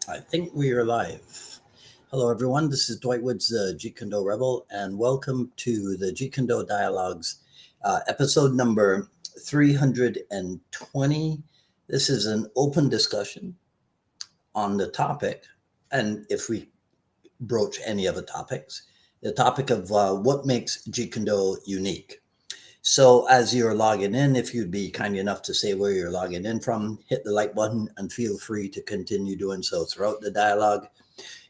I think we are live. Hello, everyone. This is Dwight Woods, the Jeet Kune Rebel, and welcome to the Jeet Kune Dialogues, episode number 320. This is an open discussion on the topic, and if we broach any of the topic of what makes Jeet Kune unique. So, as you're logging in, if you'd be kind enough to say where you're logging in from, hit the like button and feel free to continue doing so throughout the dialogue.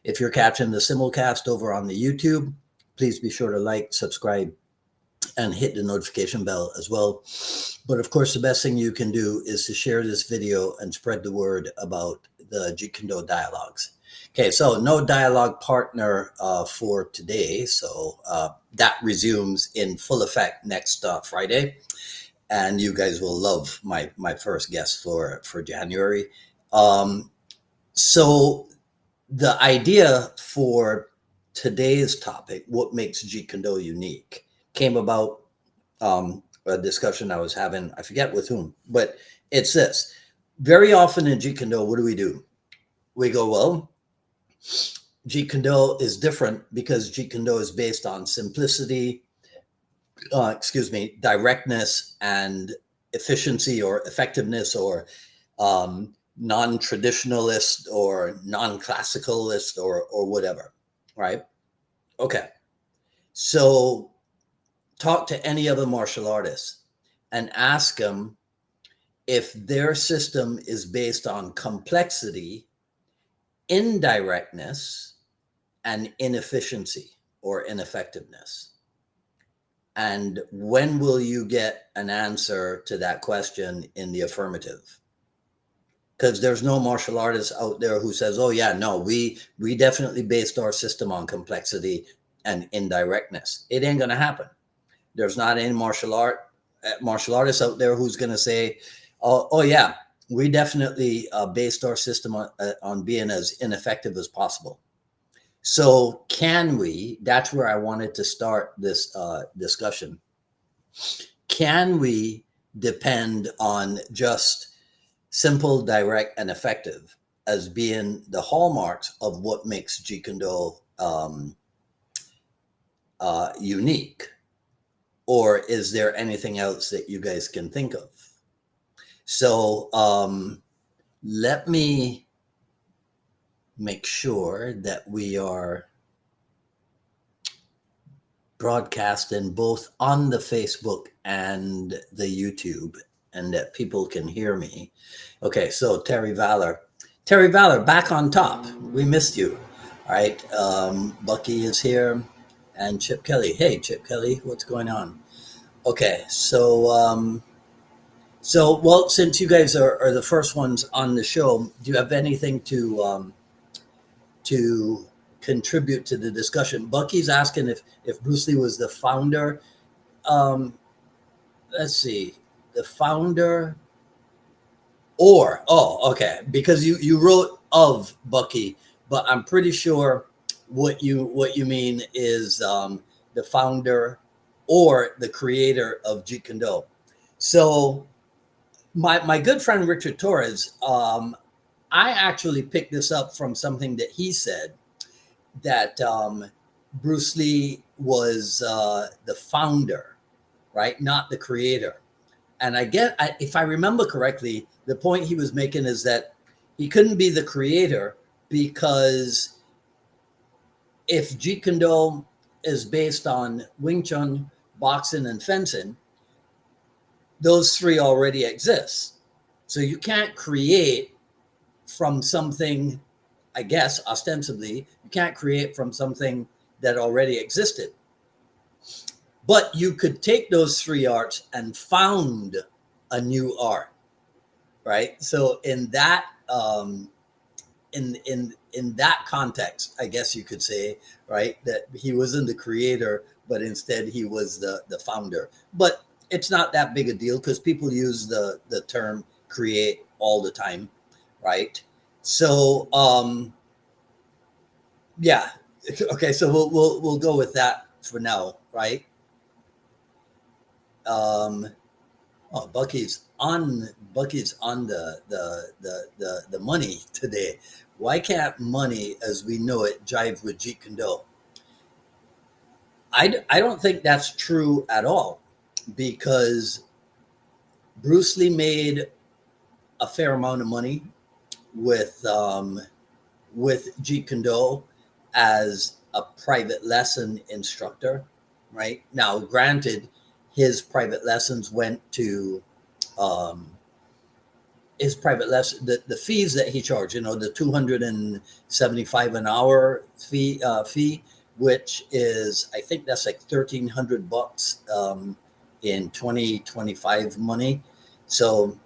If you're catching the simulcast over on the YouTube, please be sure to like, subscribe, and hit the notification bell as well. But of course, the best thing you can do is to share this video and spread the word about the Jeet Kune dialogues. Okay, so no dialogue partner for today. So that resumes in full effect next Friday. And you guys will love my first guest for January. So the idea for today's topic, what makes Jeet Kune unique, came about a discussion I was having, I forget with whom, but it's this. Very often in Jeet Kune, what do? We go, well, Jeet Kune is different because Jeet Kune is based on simplicity, directness and efficiency or effectiveness or non-traditionalist or non-classicalist or whatever, right? Okay. So talk to any other martial artist and ask them if their system is based on complexity, indirectness, and inefficiency or ineffectiveness. And when will you get an answer to that question in the affirmative? Because there's no martial artist out there who says, oh yeah, no, we definitely based our system on complexity and indirectness. It ain't gonna happen. There's not any martial artist out there who's gonna say, oh yeah, we definitely based our system on being as ineffective as possible. So can we, that's where I wanted to start this discussion. Can we depend on just simple, direct, and effective as being the hallmarks of what makes Jeet Kune unique? Or is there anything else that you guys can think of? So let me make sure that we are broadcasting both on the Facebook and the YouTube and that people can hear me. Okay, so Terry Valor, back on top. We missed you. All right, Bucky is here and Chip Kelly. Hey, Chip Kelly, what's going on? Okay, so well, since you guys are the first ones on the show, do you have anything to contribute to the discussion? Bucky's asking if Bruce Lee was the founder. Um, let's see, the founder, or okay, because you wrote of Bucky, but I'm pretty sure what you mean is the founder or the creator of Jeet Kune. So my good friend Richard Torres, I actually picked this up from something that he said, that Bruce Lee was the founder, right? Not the creator. And if I remember correctly, the point he was making is that he couldn't be the creator because if Jeet Kune is based on Wing Chun, boxing, and fencing, those three already exist. So you can't create from something, I guess, ostensibly, you can't create from something that already existed. But you could take those three arts and found a new art, right? So in that in that context, I guess you could say, right, that he wasn't the creator, but instead he was the founder. But it's not that big a deal because people use the term create all the time, right? So yeah, okay. So we'll go with that for now, right? Um, oh, Bucky's on the money today. why can't money as we know it jive with Jeet Kune? I don't think that's true at all, because Bruce Lee made a fair amount of money with Jeet Kune as a private lesson instructor, right? Now, granted, his private lessons went to his private lesson, the fees that he charged, the 275 an hour fee, which is, I think that's like $1,300 in 2025 money. So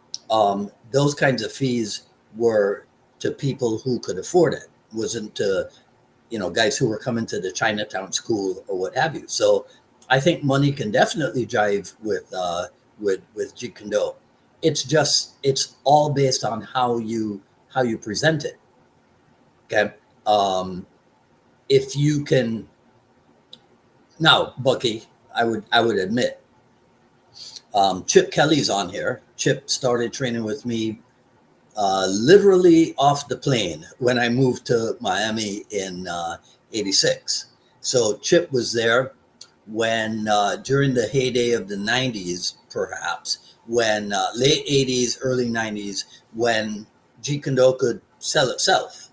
those kinds of fees were to people who could afford it. Wasn't to guys who were coming to the Chinatown school or what have you. So I think money can definitely jive with Jeet Kune. It's all based on how you present it. Okay. If you can now, Bucky, I would admit, Chip Kelly's on here. Chip started training with me literally off the plane when I moved to Miami in '86. So Chip was there when during the heyday of the '90s, perhaps, when late '80s, early '90s, when Jeet Kune could sell itself,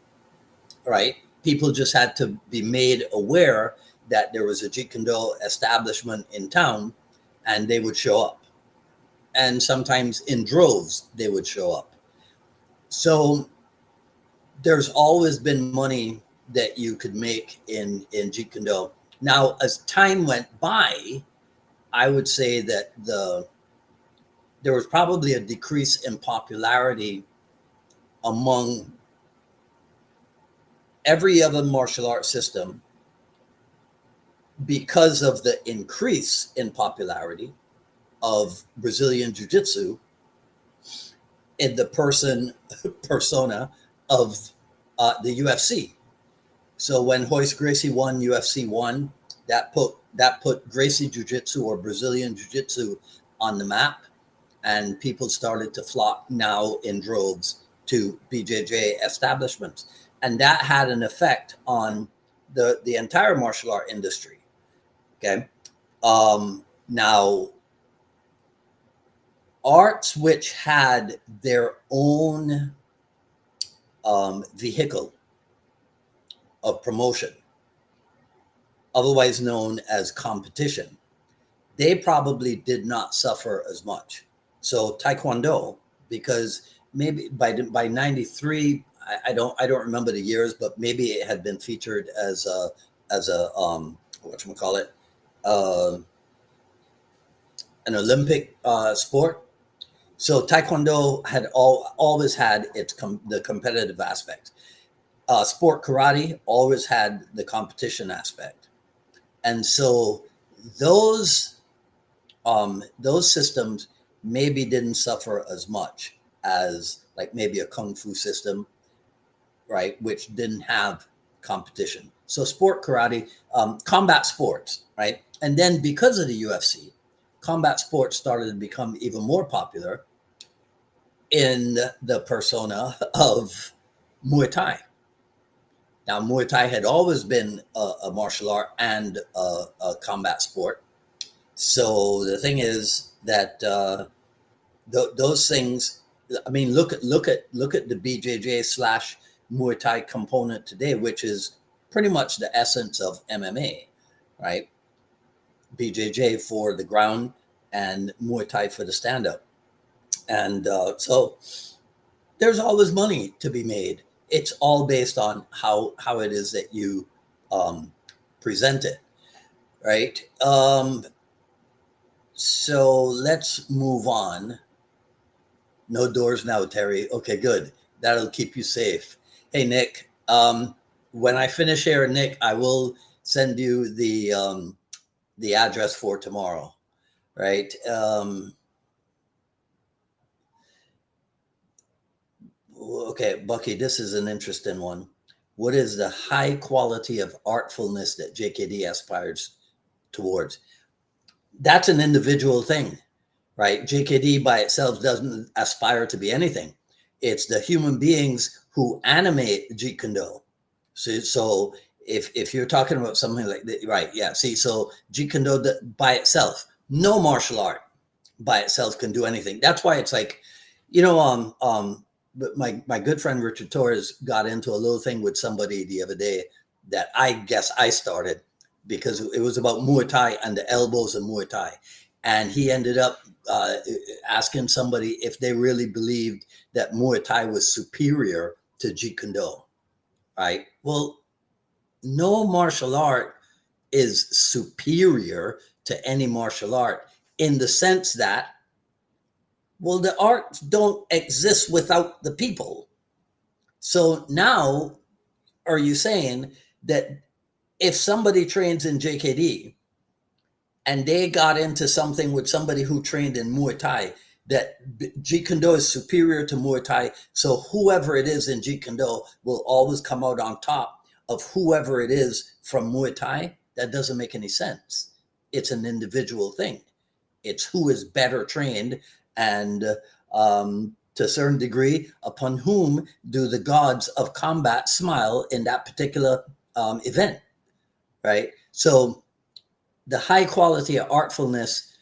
right? People just had to be made aware that there was a Jeet Kune establishment in town, and they would show up. And sometimes in droves, they would show up. So there's always been money that you could make in Jeet Kune. Now, as time went by, I would say that there was probably a decrease in popularity among every other martial arts system because of the increase in popularity of Brazilian Jiu-Jitsu in the persona of the UFC. So when Royce Gracie won UFC 1, that put Gracie Jiu-Jitsu or Brazilian Jiu-Jitsu on the map, and people started to flock now in droves to BJJ establishments, and that had an effect on the entire martial art industry. Okay, now arts which had their own vehicle of promotion, otherwise known as competition, they probably did not suffer as much. So Taekwondo, because maybe by '93, I don't remember the years, but maybe it had been featured as a whatchamacallit, an Olympic sport. So Taekwondo had always had the competitive aspect. Sport karate always had the competition aspect, and so those systems maybe didn't suffer as much as like maybe a kung fu system, right, which didn't have competition. So sport karate, combat sports, right, and then because of the UFC, combat sports started to become even more popular in the persona of Muay Thai. Now, Muay Thai had always been a martial art and a combat sport. So the thing is that those things. I mean, look at the BJJ / Muay Thai component today, which is pretty much the essence of MMA, right? BJJ for the ground and Muay Thai for the stand up, and so there's always money to be made. It's all based on how it is that you present it, right? So let's move on. No doors now, Terry. Okay, good. That'll keep you safe. Hey, Nick. When I finish here, Nick, I will send you the address for tomorrow, right? Okay, Bucky, this is an interesting one. What is the high quality of artfulness that JKD aspires towards? That's an individual thing, right? JKD by itself doesn't aspire to be anything. It's the human beings who animate Jeet Kune. So if you're talking about something like that, right? Yeah. See, so Jeet Kune by itself, no martial art by itself can do anything. That's why it's like, but my good friend Richard Torres got into a little thing with somebody the other day that I guess I started because it was about Muay Thai and the elbows of Muay Thai. And he ended up asking somebody if they really believed that Muay Thai was superior to Jeet Kune Do, right? Well, no martial art is superior to any martial art in the sense that, well, the arts don't exist without the people. So now, are you saying that if somebody trains in JKD and they got into something with somebody who trained in Muay Thai, that Jeet Kune Do is superior to Muay Thai, so whoever it is in Jeet Kune Do will always come out on top of whoever it is from Muay Thai? That doesn't make any sense. It's an individual thing. It's who is better trained, and to a certain degree, upon whom do the gods of combat smile in that particular event, right? So the high quality of artfulness,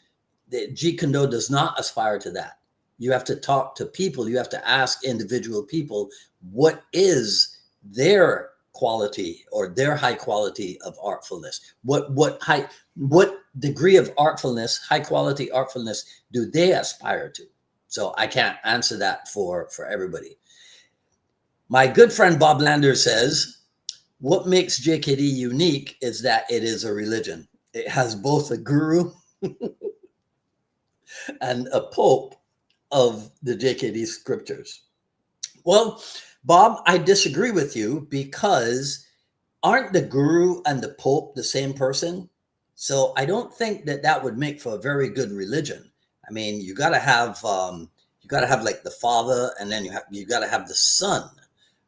the Jeet Kune Do does not aspire to that. You have to talk to people. You have to ask individual people what is their quality or their high quality of artfulness. What degree of artfulness, high quality artfulness, do they aspire to? So I can't answer that for everybody. My good friend Bob Lander says, what makes JKD unique is that it is a religion. It has both a guru and a pope of the JKD scriptures. Well, Bob, I disagree with you because aren't the guru and the pope the same person? So I don't think that that would make for a very good religion. I mean, you got to have like the father, and then you got to have the son,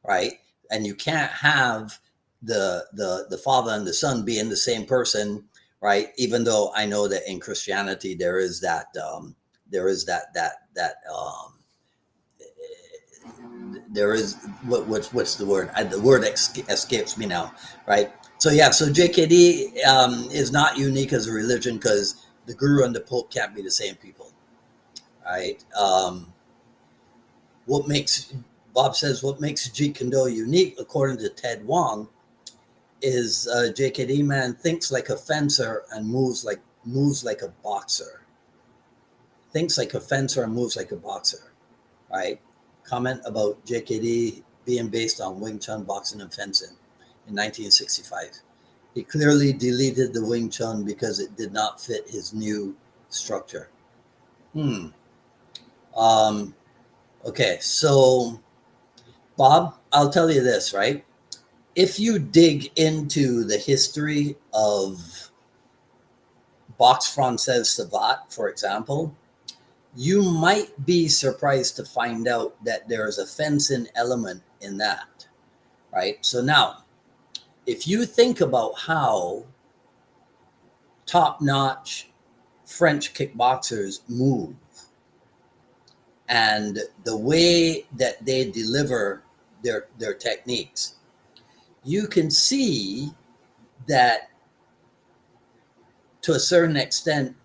right? And you can't have the father and the son being the same person, right? Even though I know that in Christianity there is that there is what's the word? The word escapes me now, right? So yeah, so JKD is not unique as a religion because the guru and the pope can't be the same people, right? What makes Bob says what makes Jeet Kune Do unique, according to Ted Wong, is JKD man thinks like a fencer and moves like a boxer. Thinks like a fencer and moves like a boxer, right? Comment about JKD being based on Wing Chun boxing and fencing in 1965. He clearly deleted the Wing Chun because it did not fit his new structure. Okay, so Bob, I'll tell you this, right? If you dig into the history of Boxe Française Savate, for example, you might be surprised to find out that there is a fencing element in that, right? So now, if you think about how top-notch French kickboxers move and the way that they deliver their techniques, you can see that to a certain extent,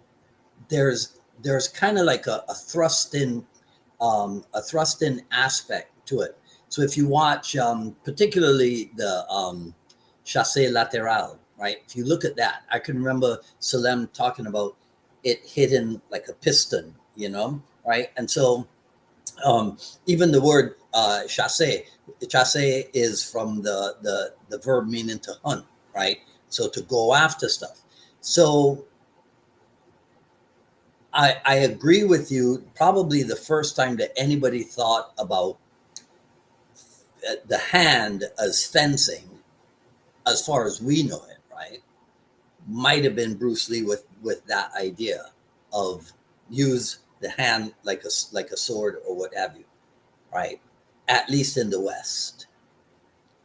there's kind of like a thrust in aspect to it. So if you watch particularly the chassé latéral, right? If you look at that, I can remember Salem talking about it hitting like a piston, right? And so even the word chassé is from the verb meaning to hunt, right? So to go after stuff. So I agree with you. Probably the first time that anybody thought about the hand as fencing, as far as we know it, right, might have been Bruce Lee with that idea of use the hand like a sword or what have you, right? At least in the West,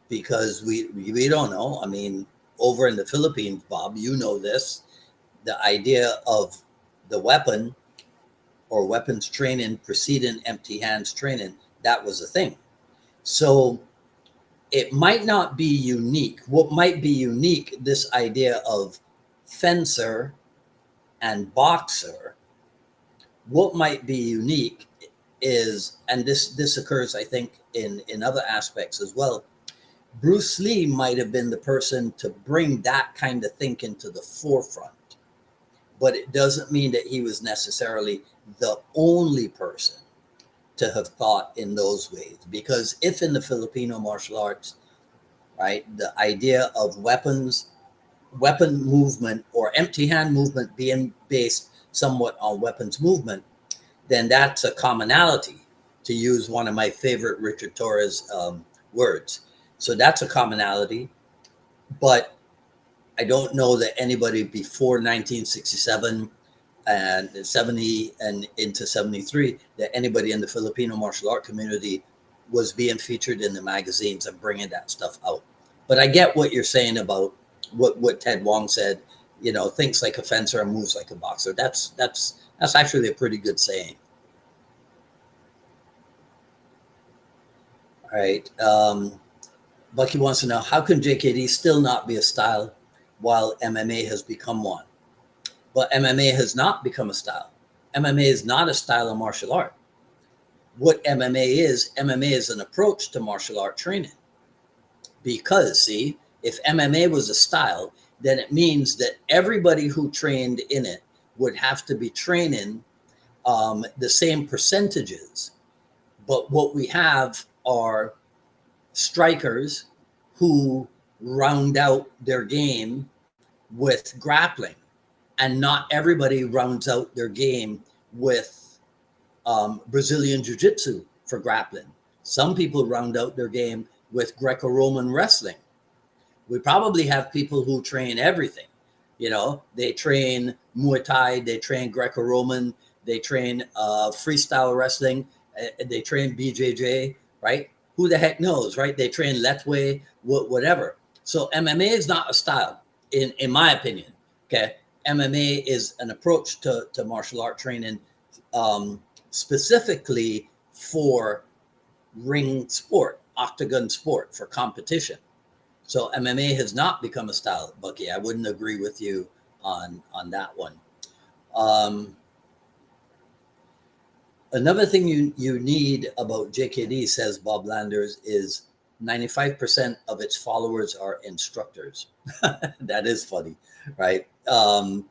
because we don't know. I mean, over in the Philippines, Bob, you know this, the idea of the weapon or weapons training preceding empty hands training, that was a thing. So it might not be unique. What might be unique, this idea of fencer and boxer, what might be unique is, and this occurs, I think, in other aspects as well. Bruce Lee might have been the person to bring that kind of thinking to the forefront, but it doesn't mean that he was necessarily the only person to have thought in those ways. Because if in the Filipino martial arts, right, the idea of weapon movement or empty hand movement being based somewhat on weapons movement, then that's a commonality, to use one of my favorite Richard Torres words. So that's a commonality, but I don't know that anybody before 1967 and 70 and into 73, that anybody in the Filipino martial art community was being featured in the magazines and bringing that stuff out. But I get what you're saying about what Ted Wong said, thinks like a fencer and moves like a boxer. That's actually a pretty good saying. All right. Bucky wants to know, how can JKD still not be a style while MMA has become one? But MMA has not become a style. MMA is not a style of martial art. What MMA is an approach to martial art training. Because, see, if MMA was a style, then it means that everybody who trained in it would have to be training the same percentages. But what we have are strikers who round out their game with grappling, and not everybody rounds out their game with Brazilian Jiu-Jitsu for grappling. Some people round out their game with Greco-Roman wrestling. We probably have people who train everything. They train Muay Thai, they train Greco-Roman, they train freestyle wrestling, they train BJJ, right? Who the heck knows, right? They train Letway, whatever. So MMA is not a style, in my opinion. Okay, MMA is an approach to martial art training, specifically for ring sport, octagon sport, for competition. So MMA has not become a style, Bucky. I wouldn't agree with you on that one. Another thing you need about JKD, says Bob Landers, is 95% of its followers are instructors. That is funny, right? That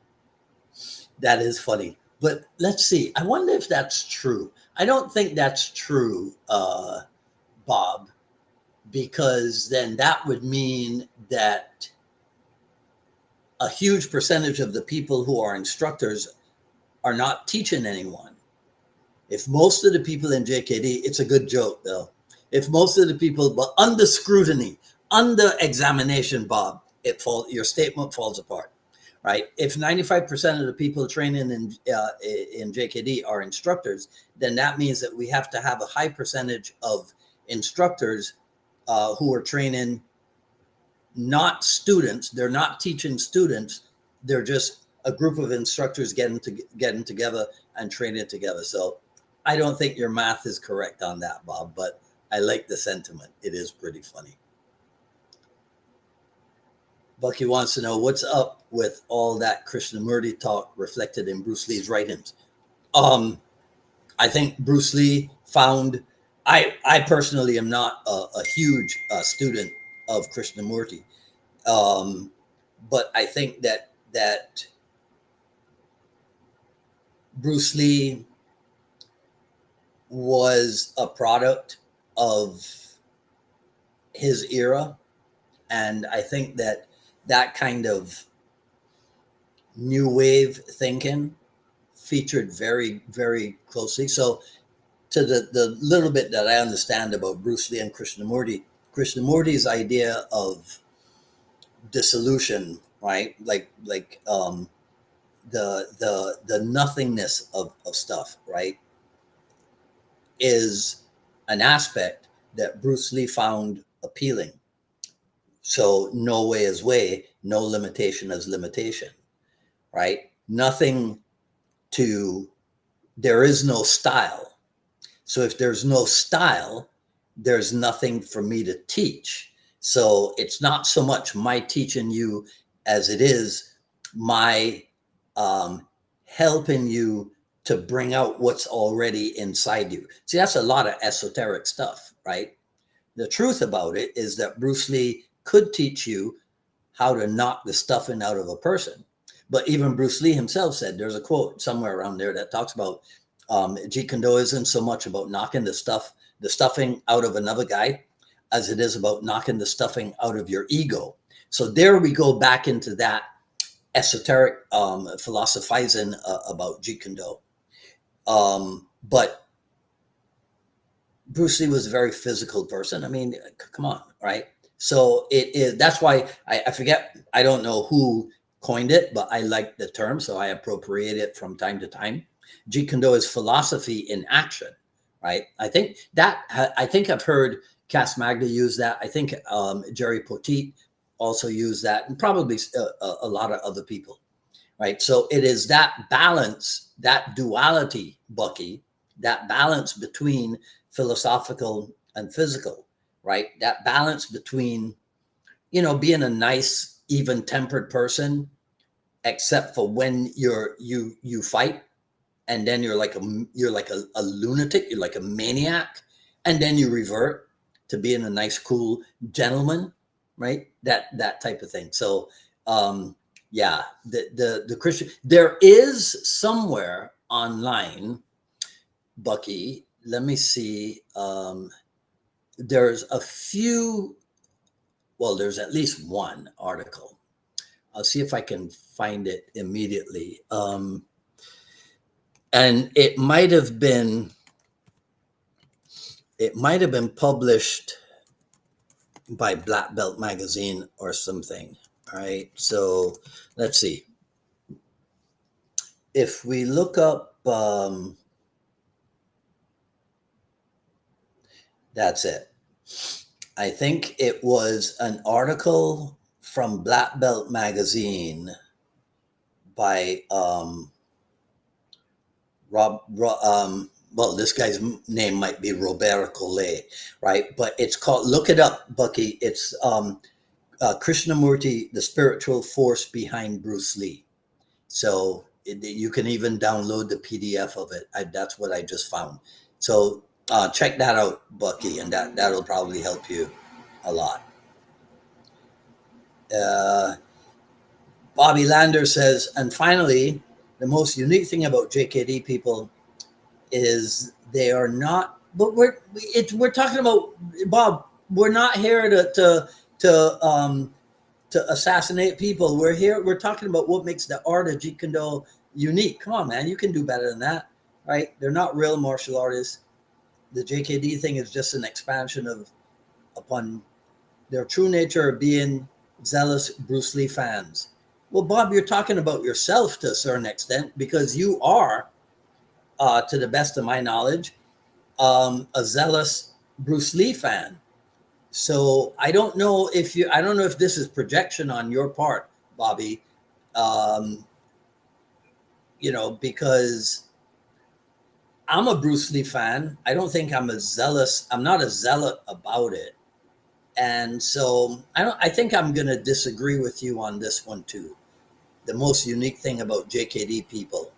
is funny. But let's see. I wonder if that's true. I don't think that's true, Bob, because then that would mean that a huge percentage of the people who are instructors are not teaching anyone. If most of the people in JKD, it's a good joke though. If most of the people, but under scrutiny, under examination, Bob, your statement falls apart, right? If 95% of the people training in JKD are instructors, then that means that we have to have a high percentage of instructors who are training not students. They're not teaching students. They're just a group of instructors getting together and training together. So I don't think your math is correct on that, Bob, but I like the sentiment. It is pretty funny. Bucky wants to know, what's up with all that Krishnamurti talk reflected in Bruce Lee's writings? I think Bruce Lee found, I personally am not a huge student of Krishnamurti, but I think that Bruce Lee was a product of his era, and I think that kind of new wave thinking featured very, very closely. So to the little bit that I understand about Bruce Lee and Krishnamurti's idea of dissolution, right? Like the nothingness of stuff, right, is an aspect that Bruce Lee found appealing. So no way is way, no limitation is limitation, right? There is no style. So if there's no style, there's nothing for me to teach. So it's not so much my teaching you as it is my helping you to bring out what's already inside you. See, that's a lot of esoteric stuff, right? The truth about it is that Bruce Lee could teach you how to knock the stuffing out of a person. But even Bruce Lee himself said, there's a quote somewhere around there that talks about Jeet Kune isn't so much about knocking the stuffing out of another guy as it is about knocking the stuffing out of your ego. So there we go back into that esoteric philosophizing about Jeet Kune. But Bruce Lee was a very physical person. I mean, come on, right? So it is. That's why I forget. I don't know who coined it, but I like the term, so I appropriate it from time to time. Jeet Kune is philosophy in action, right? I think I've heard Cass Magda use that. I think Jerry Poteet also used that, and probably a lot of other people, right? So it is that balance, that duality, Bucky, that balance between philosophical and physical, right? That balance between, being a nice, even-tempered person, except for when you fight, and then you're like a lunatic, you're like a maniac, and then you revert to being a nice, cool gentleman, right? That type of thing. So yeah, the Christian, there is somewhere online, Bucky, let me see. There's a few, well, there's at least one article. I'll see if I can find it immediately. And it might have been published by Black Belt Magazine or something. All right. So let's see. If we look up, that's it. I think it was an article from Black Belt Magazine by well, this guy's name might be Robert Collet, right? But it's called, look it up, Bucky. It's Krishnamurti, the spiritual force behind Bruce Lee. So you can even download the PDF of it. That's what I just found. So check that out, Bucky, and that'll probably help you a lot. Bobby Lander says, and finally, the most unique thing about JKD people is they are not. But we're talking about, Bob. We're not here to assassinate people. We're talking about what makes the art of Jeet Kune unique. Come on, man, you can do better than that, right? They're not real martial artists. The JKD thing is just an expansion upon their true nature of being zealous Bruce Lee fans. Well, Bob, you're talking about yourself to a certain extent, because you are, to the best of my knowledge, a zealous Bruce Lee fan. So I don't know if this is projection on your part, Bobby. Because I'm a Bruce Lee fan. I don't think I'm not a zealot about it. And so I think I'm going to disagree with you on this one too. The most unique thing about JKD people,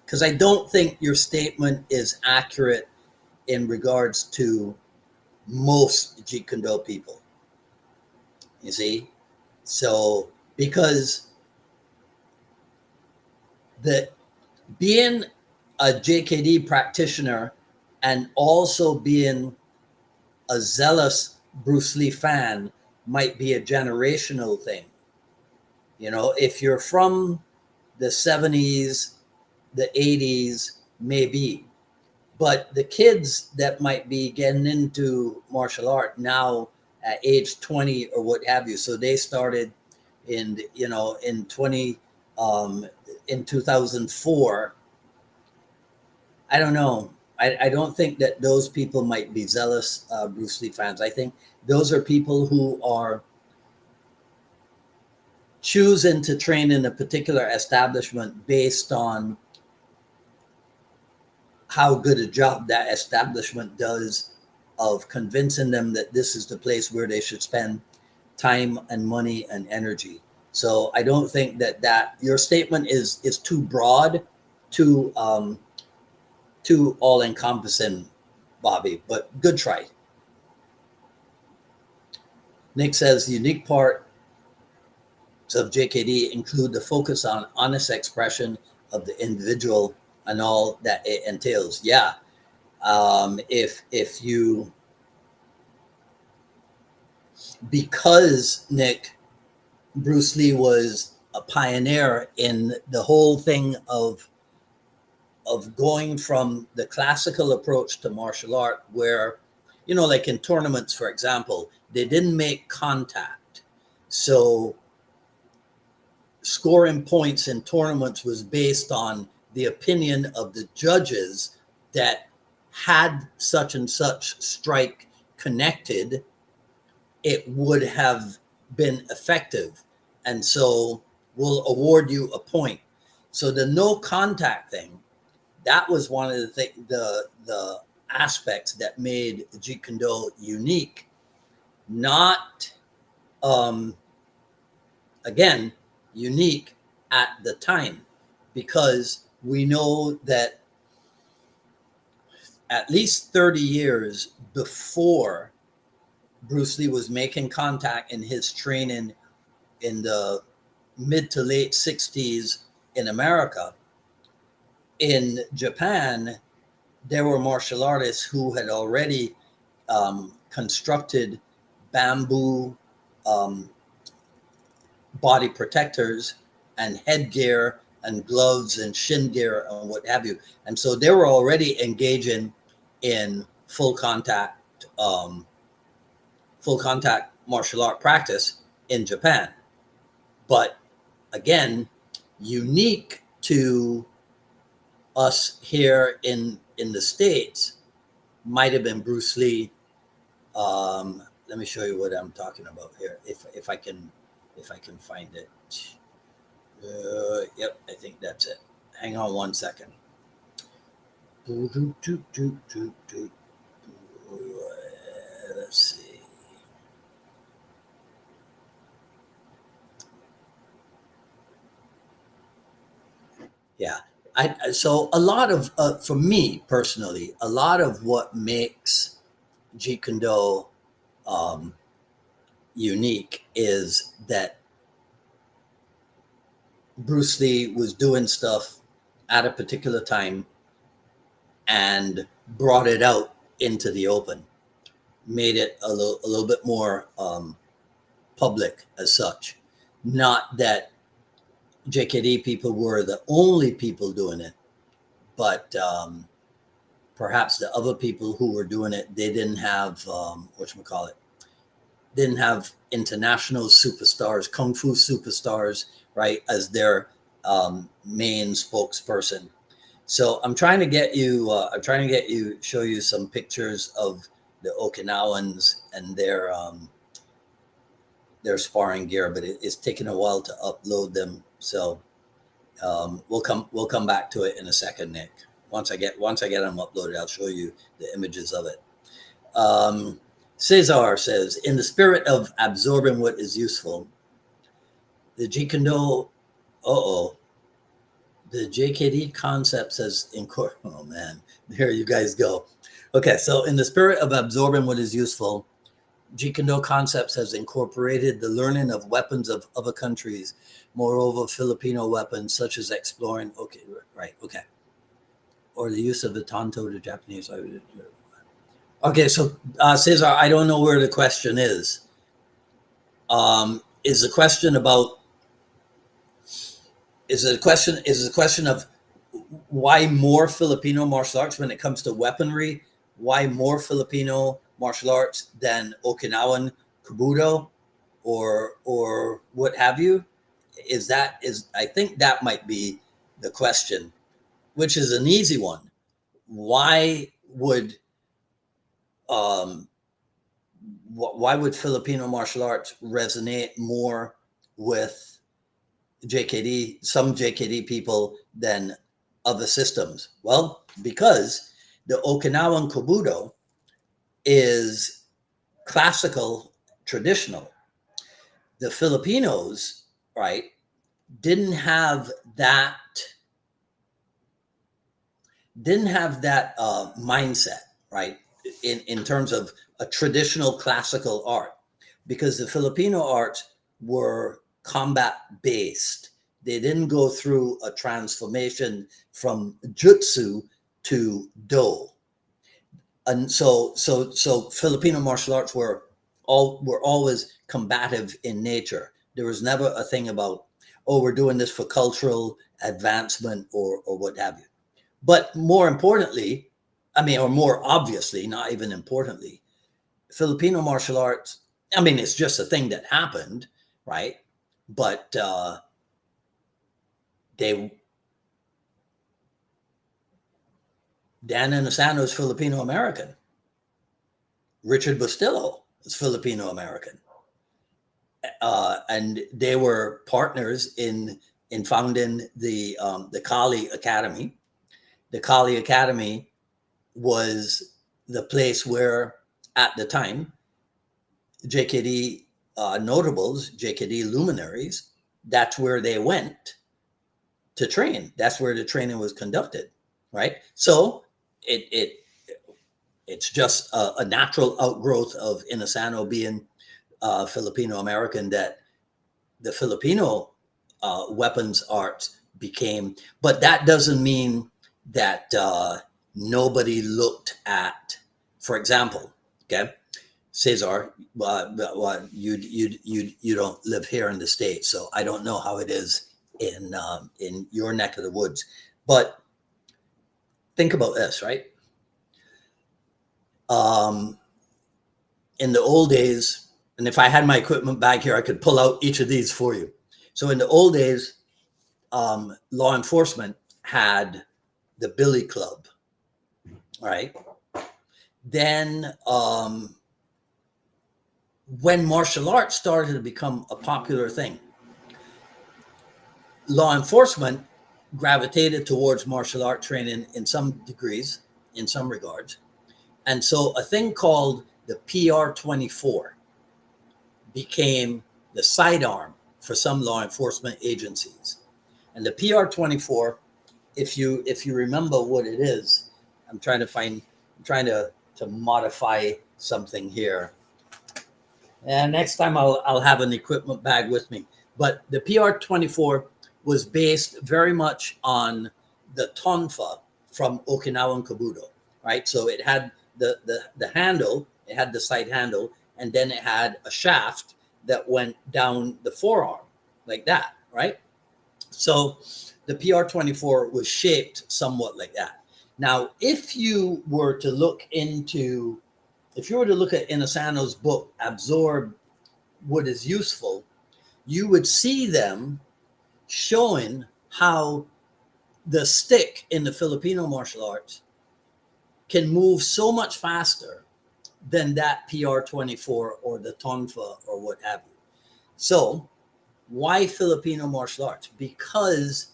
because I don't think your statement is accurate in regards to most Jeet Kune people. You see? So, because being a JKD practitioner and also being a zealous Bruce Lee fan might be a generational thing. If you're from the 70s, the 80s, maybe. But the kids that might be getting into martial art now at age 20 or what have you, so they started in 2004. I don't know. I don't think that those people might be zealous Bruce Lee fans. I think those are people who are choosing to train in a particular establishment based on how good a job that establishment does of convincing them that this is the place where they should spend time and money and energy. So I don't think that your statement is too broad, too all encompassing, Bobby. But good try. Nick says the unique part of JKD include the focus on honest expression of the individual and all that it entails. Yeah. If you, because Nick, Bruce Lee was a pioneer in the whole thing of going from the classical approach to martial art, where, you know, like in tournaments, for example, they didn't make contact. So scoring points in tournaments was based on the opinion of the judges that had such and such strike connected, it would have been effective. And so we'll award you a point. So the no contact thing, that was one of the aspects that made Jeet Kune unique. Not, again, unique at the time, because we know that at least 30 years before Bruce Lee was making contact in his training in the mid to late 60s in America, in Japan, there were martial artists who had already constructed bamboo body protectors and headgear and gloves and shin gear and what have you. And so they were already engaging in full contact martial art practice in Japan. But again, unique to us here in the States might have been Bruce Lee. Let me show you what I'm talking about here, if I can find it. Yep, I think that's it. Hang on one second. Let's see. Yeah. So a lot of, for me personally, a lot of what makes Jeet Kune unique is that Bruce Lee was doing stuff at a particular time and brought it out into the open, made it a little bit more public as such. Not that JKD people were the only people doing it, but perhaps the other people who were doing it, they didn't have whatchamacallit, didn't have international superstars, kung fu superstars, right, as their main spokesperson. So I'm trying to get you, show you some pictures of the Okinawans and their sparring gear, but it's taking a while to upload them. So we'll come back to it in a second, Nick. Once I get them uploaded, I'll show you the images of it. Cesar says, in the spirit of absorbing what is useful, the Jeet Kune, the JKD concept says, oh man, there you guys go. Okay, so in the spirit of absorbing what is useful, Jeet Kune concepts has incorporated the learning of weapons of other countries, moreover Filipino weapons, such as exploring, okay, or the use of the tanto to Japanese. Okay, so Cesar, I don't know where the question is. Is the question about? Is the question of why more Filipino martial arts when it comes to weaponry? Why more Filipino martial arts than Okinawan Kobudo or what have you? I think that might be the question, which is an easy one. Why would Filipino martial arts resonate more with some JKD people than other systems? Well, because the Okinawan Kobudo is classical, traditional. The Filipinos, right, didn't have that mindset, right, in terms of a traditional classical art, because the Filipino arts were combat based. They didn't go through a transformation from jutsu to do. And so Filipino martial arts were always combative in nature. There was never a thing about, oh, we're doing this for cultural advancement or what have you. But more importantly, I mean, or more obviously, not even importantly, Filipino martial arts, I mean, it's just a thing that happened, right? But Dan Inosanto is Filipino American. Richard Bustillo is Filipino American. And they were partners in founding the Kali Academy. The Kali Academy was the place where, at the time, JKD notables, JKD luminaries, that's where they went to train. That's where the training was conducted, right? So it's just a natural outgrowth of Inosanto being Filipino American, that the Filipino weapons arts became, but that doesn't mean that nobody looked at, for example, okay, Cesar, you don't live here in the States, so I don't know how it is in your neck of the woods, but think about this, right? In the old days, and if I had my equipment bag here, I could pull out each of these for you. So in the old days, law enforcement had the billy club, right? Then when martial arts started to become a popular thing, law enforcement gravitated towards martial art training in some degrees, in some regards. And so a thing called the PR-24 became the sidearm for some law enforcement agencies. And the PR-24, if you remember what it is, I'm trying to modify something here. And next time I'll have an equipment bag with me. But the PR-24 was based very much on the tonfa from Okinawan Kabuto, right? So it had the handle, it had the sight handle, and then it had a shaft that went down the forearm like that, right? So the PR-24 was shaped somewhat like that. Now, if you were to look at Inosanto's book, Absorb What is Useful, you would see them showing how the stick in the Filipino martial arts can move so much faster than that PR-24 or the tonfa or what have you. So why Filipino martial arts? Because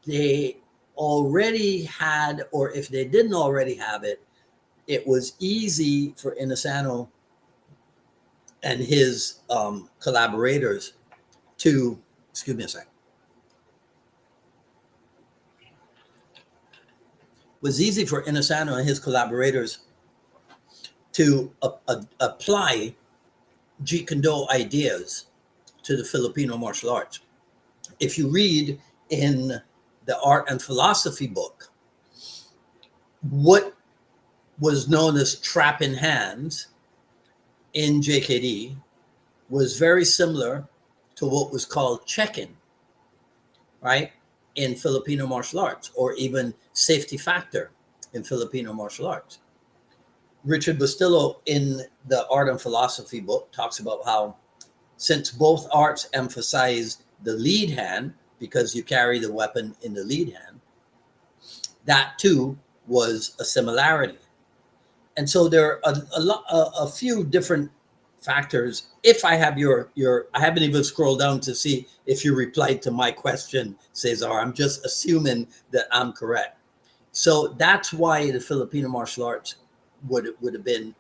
they already had, or if they didn't already have it, it was easy for Inosanto and his collaborators to, excuse me a second. It was easy for Inosanto and his collaborators to apply Jeet Kune ideas to the Filipino martial arts. If you read in the art and philosophy book, what was known as trap in hands in JKD was very similar to what was called check-in, right, in Filipino martial arts, or even safety factor in Filipino martial arts. Richard Bustillo in the art and philosophy book talks about how, since both arts emphasize the lead hand, because you carry the weapon in the lead hand, that too was a similarity. And so there are a few different factors. If I have I haven't even scrolled down to see if you replied to my question, Cesar. I'm just assuming that I'm correct. So that's why the Filipino martial arts would have been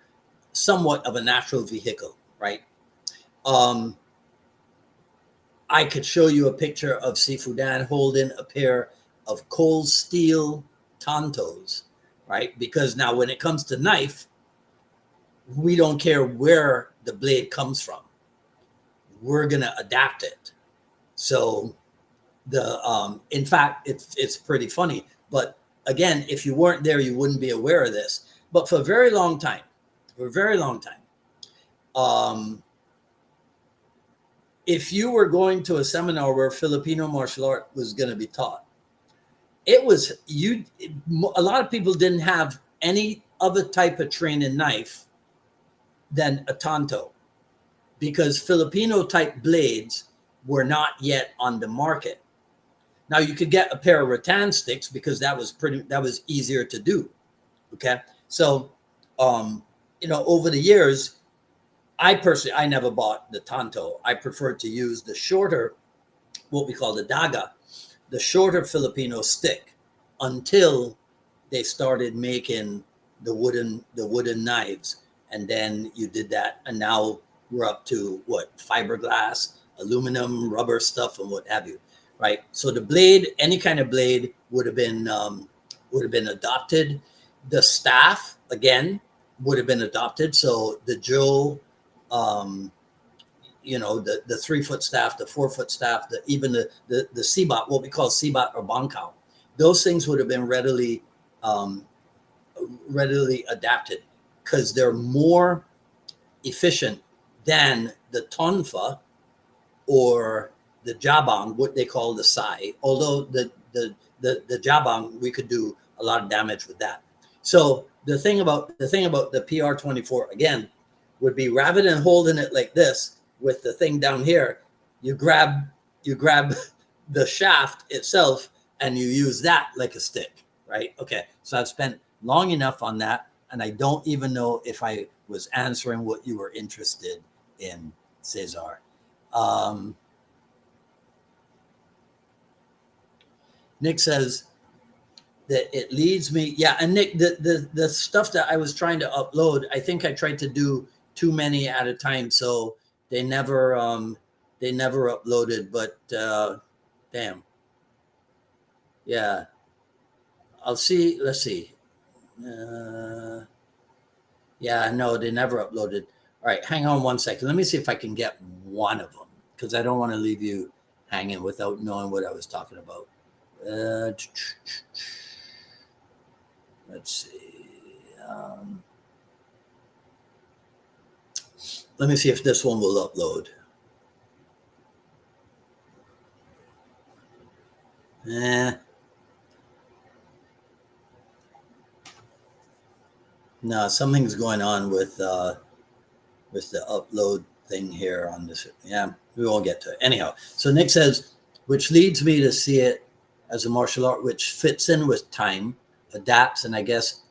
somewhat of a natural vehicle, right? I could show you a picture of Sifu Dan holding a pair of cold steel tantos, right? Because now when it comes to knife, we don't care where the blade comes from. We're going to adapt it. So in fact, it's pretty funny. But again, if you weren't there, you wouldn't be aware of this. But for a very long time, if you were going to a seminar where Filipino martial art was going to be taught, a lot of people didn't have any other type of training knife than a tanto, because Filipino type blades were not yet on the market. Now you could get a pair of rattan sticks because that was easier to do. Okay. So, over the years, I never bought the tanto. I preferred to use the shorter, what we call the daga, the shorter Filipino stick, until they started making the wooden knives. And then you did that. And now we're up to fiberglass, aluminum, rubber stuff, and what have you. Right. So the blade, any kind of blade would have been adopted. The staff, again, would have been adopted. So the Joe, the 3-foot staff, the 4-foot staff, even the sibat, what we call sibat or bangkao, those things would have been readily adapted because they're more efficient than the tonfa or the jabang, what they call the sai. Although the jabang, we could do a lot of damage with that. So the thing about the PR24 again would be, rather than holding it like this with the thing down here, you grab the shaft itself and you use that like a stick, right? Okay, so I've spent long enough on that, and I don't even know if I was answering what you were interested in, Cesar. Nick says that it leads me. Yeah, and Nick, the stuff that I was trying to upload, I think I tried to do too many at a time, so they never uploaded. But damn, yeah, I'll see. Let's see. Yeah, no, they never uploaded. All right, hang on one second. Let me see if I can get one of them, because I don't want to leave you hanging without knowing what I was talking about. Let's see. Let me see if this one will upload. No, something's going on with the upload thing here on this. Yeah, we won't get to it. Anyhow, so Nick says, which leads me to see it as a martial art which fits in with time, adapts, and I guess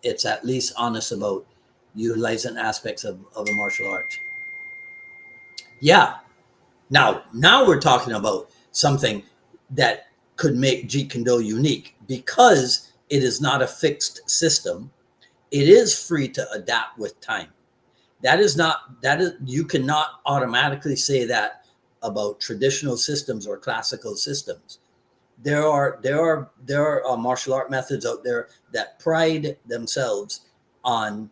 it's at least honest about utilizing aspects of a martial art. Yeah. Now we're talking about something that could make Jeet Kune unique, because it is not a fixed system. It is free to adapt with time. You cannot automatically say that about traditional systems or classical systems. There are martial art methods out there that pride themselves on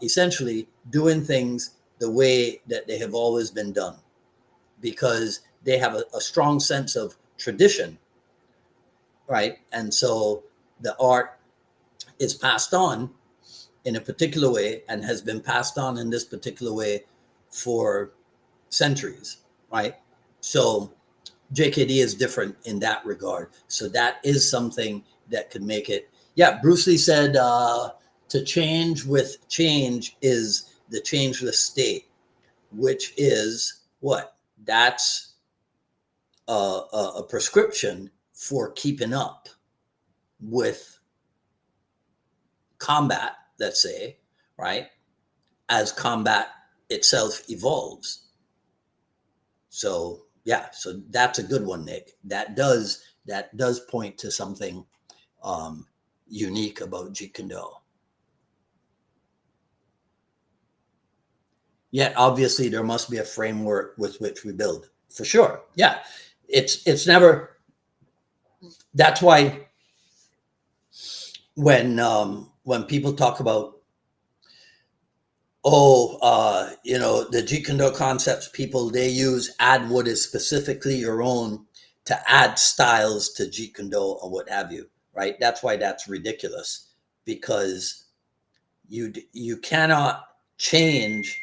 essentially doing things the way that they have always been done, because they have a strong sense of tradition, right? And so the art is passed on in a particular way and has been passed on in this particular way for centuries, right? So JKD is different in that regard. So that is something that could make it. Yeah, Bruce Lee said to change with change is the changeless state, which is what? That's a prescription for keeping up with combat, let's say, right? As combat itself evolves. So yeah, so that's a good one, Nick. That does point to something unique about Jeet Kune. Yet obviously there must be a framework with which we build, for sure. Yeah, it's never. That's why when people talk about, oh, the Jeet Kune concepts, people, they use add what is specifically your own to add styles to Jeet Kune or what have you, right? That's why that's ridiculous, because you cannot change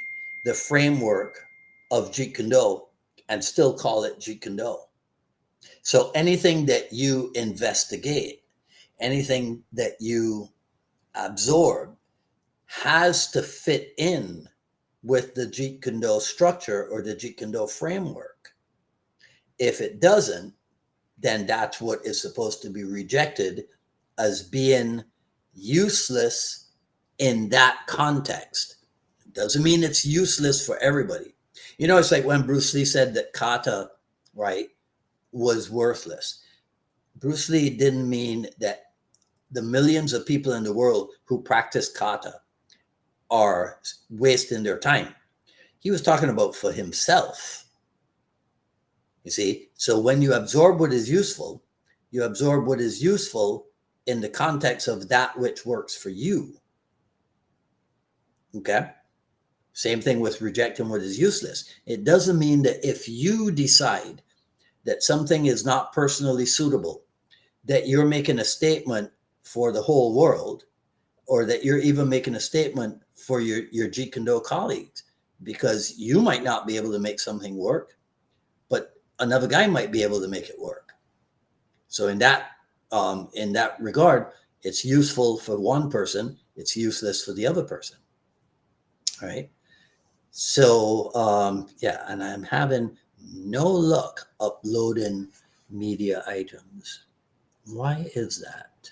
the framework of Jeet Kune and still call it Jeet Kune. So anything that you investigate, anything that you absorb, has to fit in with the Jeet Kune structure or the Jeet Kune framework. If it doesn't, then that's what is supposed to be rejected as being useless in that context. It doesn't mean it's useless for everybody. It's like when Bruce Lee said that kata, right, was worthless. Bruce Lee didn't mean that the millions of people in the world who practice kata are wasting their time. He was talking about for himself. You see, so when you absorb what is useful, you absorb what is useful in the context of that which works for you. Okay. Same thing with rejecting what is useless. It doesn't mean that if you decide that something is not personally suitable, that you're making a statement for the whole world, or that you're even making a statement for your Jeet Kune colleagues, because you might not be able to make something work, but another guy might be able to make it work. So in that regard, it's useful for one person, it's useless for the other person. All right. So and I'm having no luck uploading media items. Why is that?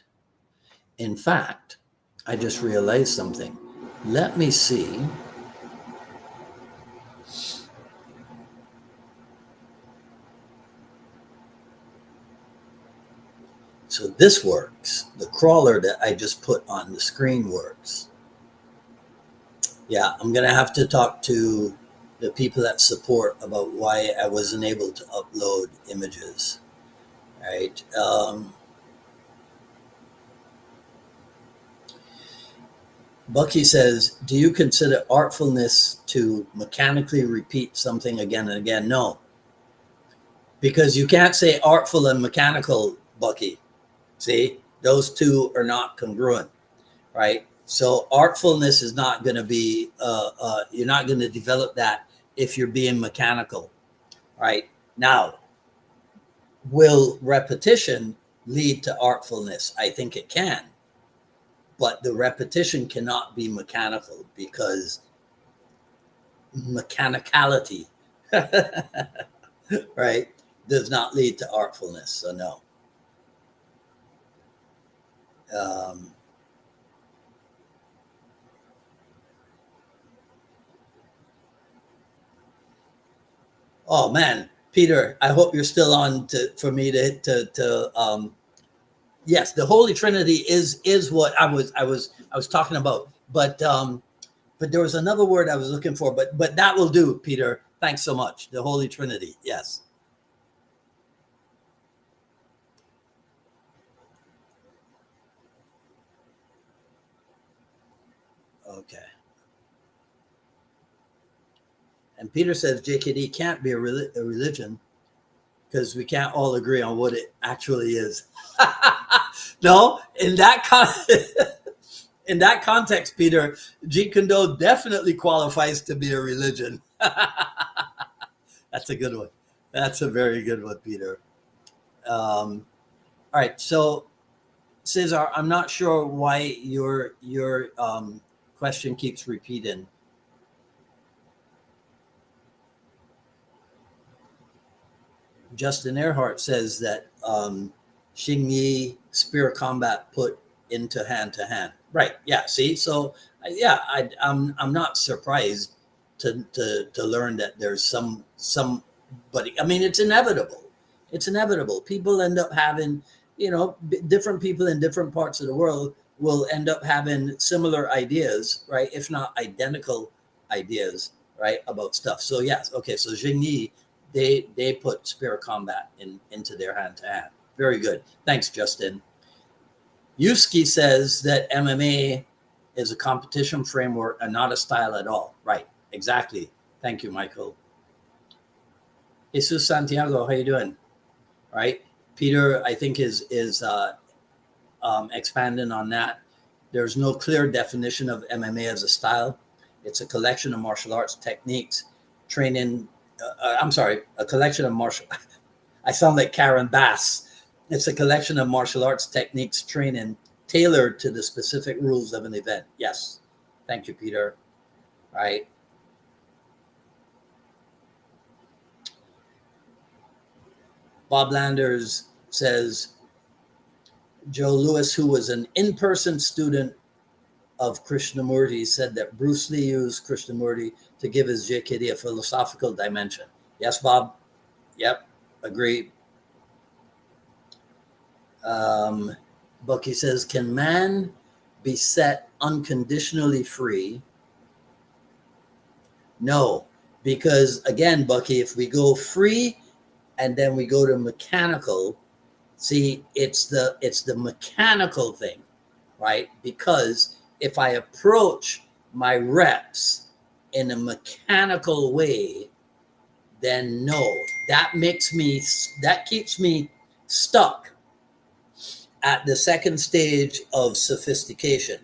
In fact, I just realized something. Let me see. So this works. The crawler that I just put on the screen works. Yeah, I'm going to have to talk to the people that support about why I wasn't able to upload images. Right. Bucky says, do you consider artfulness to mechanically repeat something again and again? No, because you can't say artful and mechanical, Bucky. See, those two are not congruent, right? So artfulness is not going to be, you're not going to develop that if you're being mechanical, right? Now, will repetition lead to artfulness? I think it can, but the repetition cannot be mechanical, because mechanicality, right, does not lead to artfulness. So no. Oh man, Peter, I hope you're still on for me to yes, the Holy Trinity is what I was talking about, but there was another word I was looking for, but that will do, Peter. Thanks so much. The Holy Trinity. Yes. Okay. And Peter says JKD can't be a religion because we can't all agree on what it actually is. No, in that context, Peter, Jeet Kune definitely qualifies to be a religion. That's a good one. That's a very good one, Peter. All right, so Cesar, I'm not sure why your question keeps repeating. Justin Earhart says that Xing Yi spear combat put into hand to hand. Right. Yeah. See. So yeah, I'm not surprised to learn that there's somebody. I mean, it's inevitable. It's inevitable. People end up having, different people in different parts of the world will end up having similar ideas, right? If not identical ideas right, about stuff. So yes, okay, so Jingyi, they put spirit combat into their hand to hand. Very good. Thanks, Justin. Yuski says that MMA is a competition framework and not a style at all. Right, exactly. Thank you, Michael. Jesus Santiago, how you doing? Right, Peter, I think is expanding on that. There's no clear definition of MMA as a style. It's a collection of martial arts techniques, training. I'm sorry, a collection of martial. I sound like Karen Bass. It's a collection of martial arts techniques, training tailored to the specific rules of an event. Yes, thank you, Peter. Right. Bob Landers says Joe Lewis, who was an in-person student of Krishnamurti, said that Bruce Lee used Krishnamurti to give his JKD a philosophical dimension. Yes, Bob? Yep, agreed. Bucky says, can man be set unconditionally free? No, because again, Bucky, if we go free and then we go to mechanical, see, it's the mechanical thing, right? Because if I approach my reps in a mechanical way, then no, that keeps me stuck at the second stage of sophistication,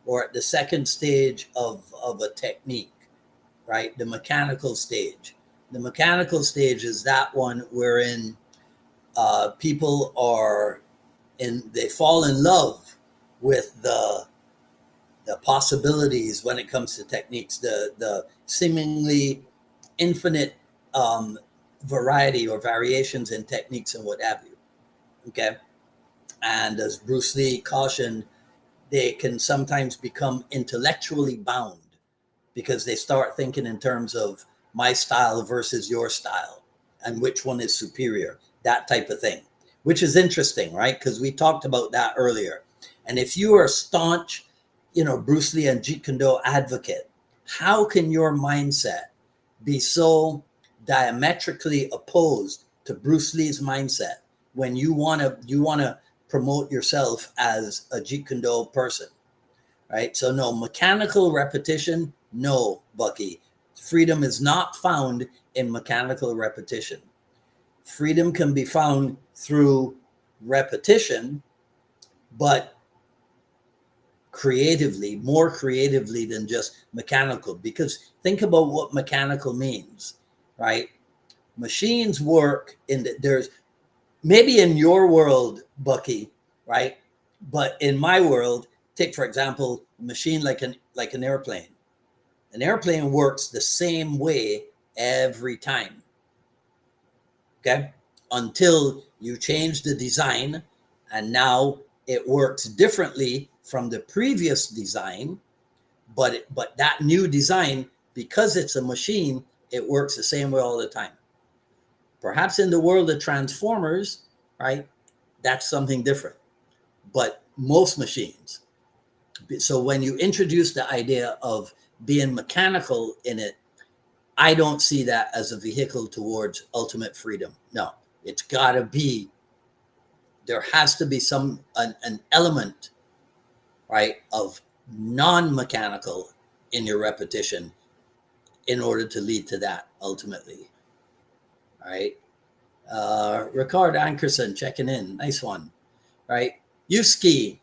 or at the second stage of a technique, right? The mechanical stage. The mechanical stage is that one wherein people they fall in love with the possibilities when it comes to techniques, the seemingly infinite variety or variations in techniques and what have you. Okay. And as Bruce Lee cautioned, they can sometimes become intellectually bound because they start thinking in terms of my style versus your style and which one is superior, that type of thing, which is interesting, right? Because we talked about that earlier. And if you are a staunch, Bruce Lee and Jeet Kune advocate, how can your mindset be so diametrically opposed to Bruce Lee's mindset when you want to promote yourself as a Jeet Kune person, right? So no, mechanical repetition, no, Bucky. Freedom is not found in mechanical repetition. Freedom can be found through repetition, but creatively, more creatively than just mechanical. Because think about what mechanical means, right? Machines work there's maybe in your world, Bucky, right? But in my world, take for example, a machine like an airplane. An airplane works the same way every time. Okay? Until you change the design and now it works differently from the previous design, but that new design, because it's a machine, it works the same way all the time. Perhaps in the world of transformers, right, that's something different. But most machines. So when you introduce the idea of being mechanical in it, I don't see that as a vehicle towards ultimate freedom. No, it's got to be, there has to be an element, right, of non-mechanical in your repetition in order to lead to that ultimately. Right. Ricard Ankerson checking in. Nice one. Right. Yuski,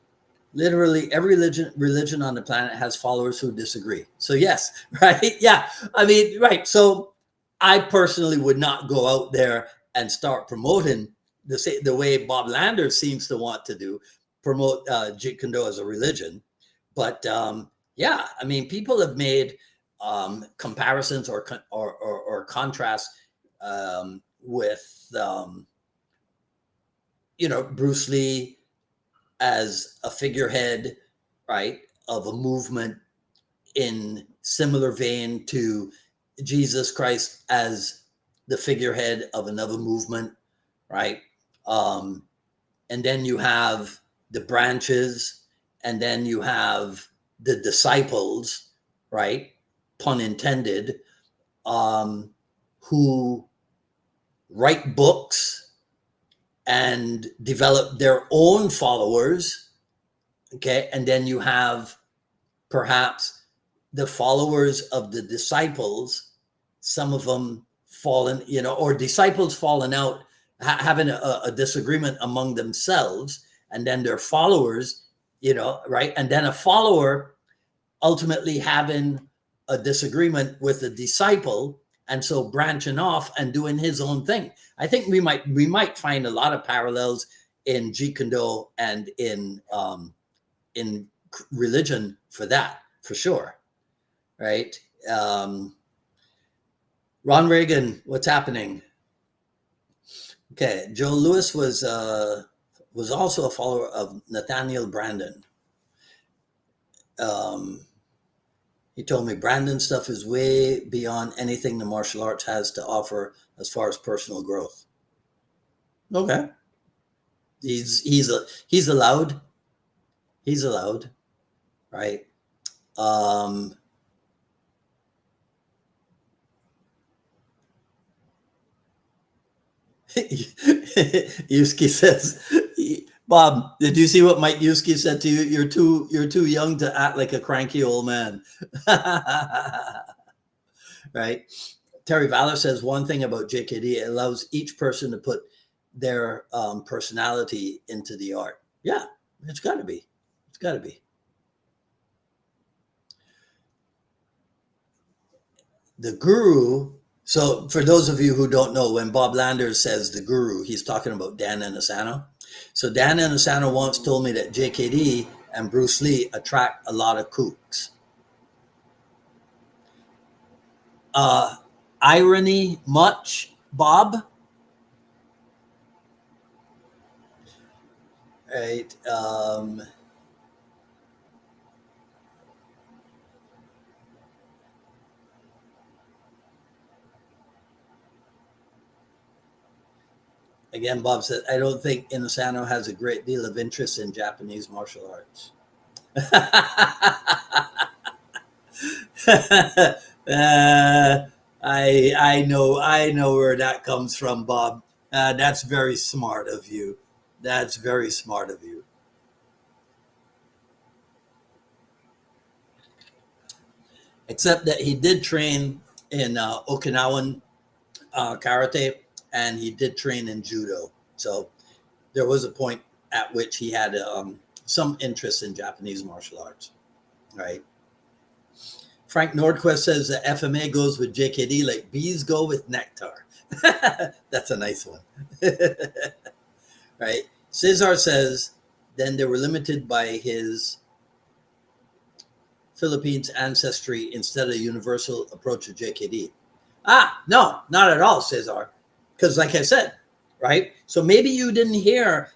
literally every religion on the planet has followers who disagree. So yes, right. Yeah. I mean, right. So I personally would not go out there and start promoting the way Bob Landers seems to want to do, promote Jeet Kune Do as a religion. But yeah, I mean, people have made comparisons or contrasts with Bruce Lee as a figurehead, right, of a movement in similar vein to Jesus Christ as the figurehead of another movement, right? And then you have the branches, and then you have the disciples, right? Pun intended, who write books and develop their own followers. Okay. And then you have perhaps the followers of the disciples, some of them fallen, or disciples fallen out, having a disagreement among themselves, and then their followers, right? And then a follower ultimately having a disagreement with a disciple, and so branching off and doing his own thing. I think we might find a lot of parallels in Jeet Kune and in religion for that, for sure, right? Ron Reagan, what's happening? Okay, Joe Lewis was also a follower of Nathaniel Brandon. He told me Brandon's stuff is way beyond anything the martial arts has to offer as far as personal growth. Okay, he's allowed. He's allowed, right? Yuski says, Bob, did you see what Mike Yuski said to you? You're too young to act like a cranky old man. Right? Terry Valor says one thing about JKD, it allows each person to put their personality into the art. Yeah, it's got to be. It's got to be. The guru. So for those of you who don't know, when Bob Landers says the guru, he's talking about Dan Inosanto. So Dan Inosanto once told me that JKD and Bruce Lee attract a lot of kooks. Irony much, Bob? Right. Again, Bob said, I don't think Inosanto has a great deal of interest in Japanese martial arts. I know where that comes from, Bob. That's very smart of you. That's very smart of you. Except that he did train in Okinawan karate, and he did train in judo. So there was a point at which he had some interest in Japanese martial arts, right? Frank Nordquist says that FMA goes with JKD like bees go with nectar. That's a nice one. Right? Cesar says then they were limited by his Philippines ancestry instead of universal approach of JKD. No, not at all, Cesar. Because like I said, right? So maybe you didn't hear.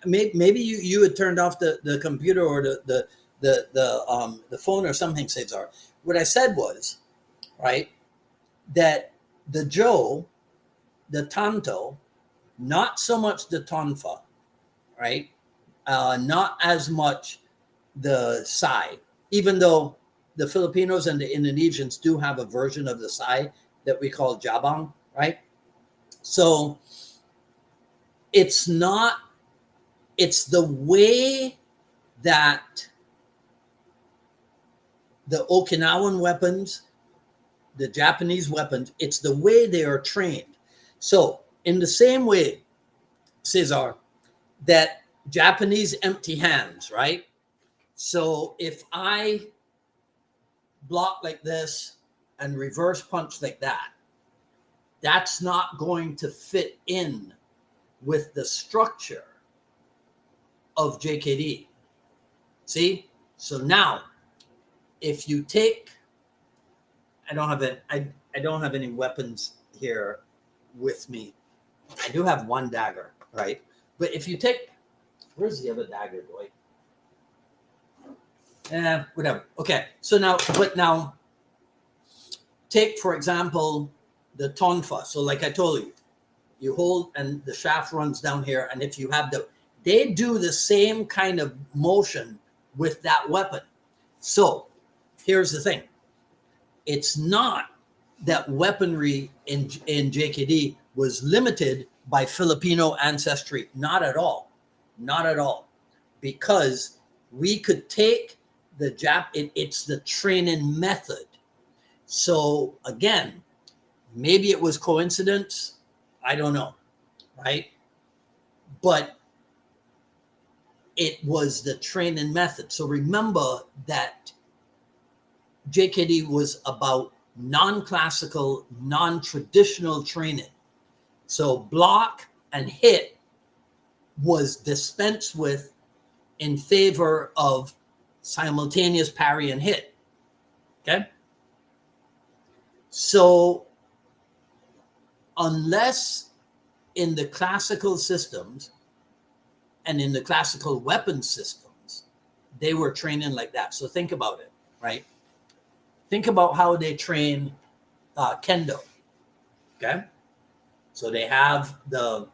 Maybe you had turned off the computer or the phone or something, Cesar. What I said was, right, that the Joe, the Tanto, not so much the Tonfa, right? Not as much the Sai, even though the Filipinos and the Indonesians do have a version of the Sai that we call Jabang, right? So it's the way that the Okinawan weapons, the Japanese weapons, it's the way they are trained. So in the same way, Cesar, that Japanese empty hands, right? So if I block like this and reverse punch like that, that's not going to fit in with the structure of JKD. See? So now, if you take, I don't have any weapons here with me. I do have one dagger, right? But if you take, where's the other dagger going? Whatever. Okay. So now, take, for example, the tonfa. So like I told you, you hold and the shaft runs down here. And if you have they do the same kind of motion with that weapon. So here's the thing. It's not that weaponry in JKD was limited by Filipino ancestry. Not at all. Not at all. Because we could take the it's the training method. So again, maybe it was coincidence. I don't know. Right. But it was the training method. So remember that JKD was about non-classical, non-traditional training. So block and hit was dispensed with in favor of simultaneous parry and hit. Okay. So unless in the classical systems and in the classical weapon systems, they were training like that. So think about it, right? Think about how they train kendo. Okay. So they have the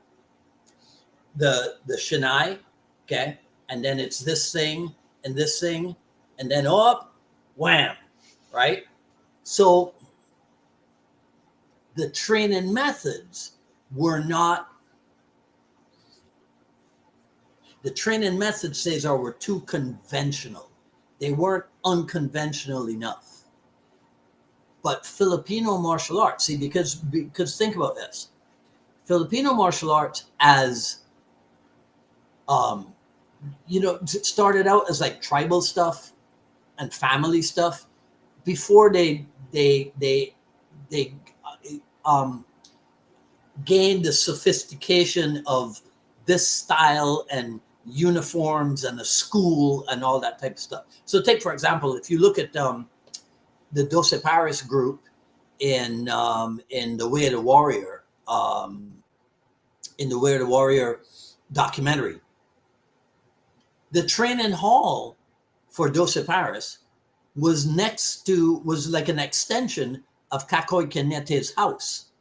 shinai, okay, and then it's this thing, and then up, wham, right? So the training methods were not. The training methods, Cesar, were too conventional. They weren't unconventional enough. But Filipino martial arts, see, because think about this. Filipino martial arts as it started out as like tribal stuff and family stuff before they gained the sophistication of this style and uniforms and a school and all that type of stuff. So take, for example, if you look at the Doce Paris group in The Way of the Warrior, in The Way of the Warrior documentary, the training hall for Doce Paris was like an extension of Kakoy Kenete's house.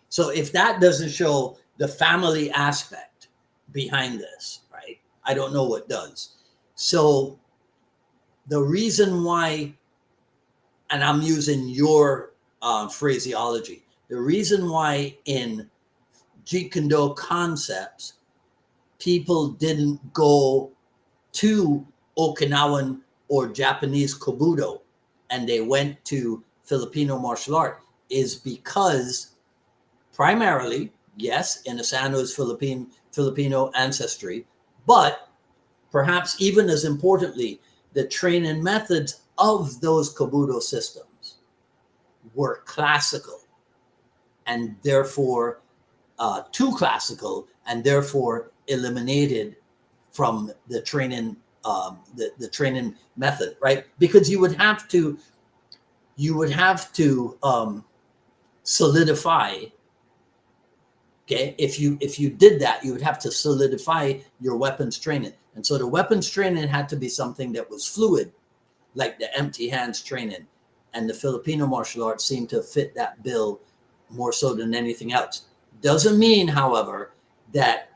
So if that doesn't show the family aspect behind this, right, I don't know what does. So the reason why, and I'm using your phraseology, the reason why in Jeet Kune concepts, people didn't go to Okinawan or Japanese Kobudo and they went to Filipino martial art is because primarily, yes, Inasano's Filipino ancestry, but perhaps even as importantly, the training methods of those Kobudo systems were classical and therefore too classical and therefore eliminated from the training the training method, right? Because you would have to solidify. Okay, if you did that, you would have to solidify your weapons training, and so the weapons training had to be something that was fluid, like the empty hands training, and the Filipino martial arts seemed to fit that bill more so than anything else. Doesn't mean, however, that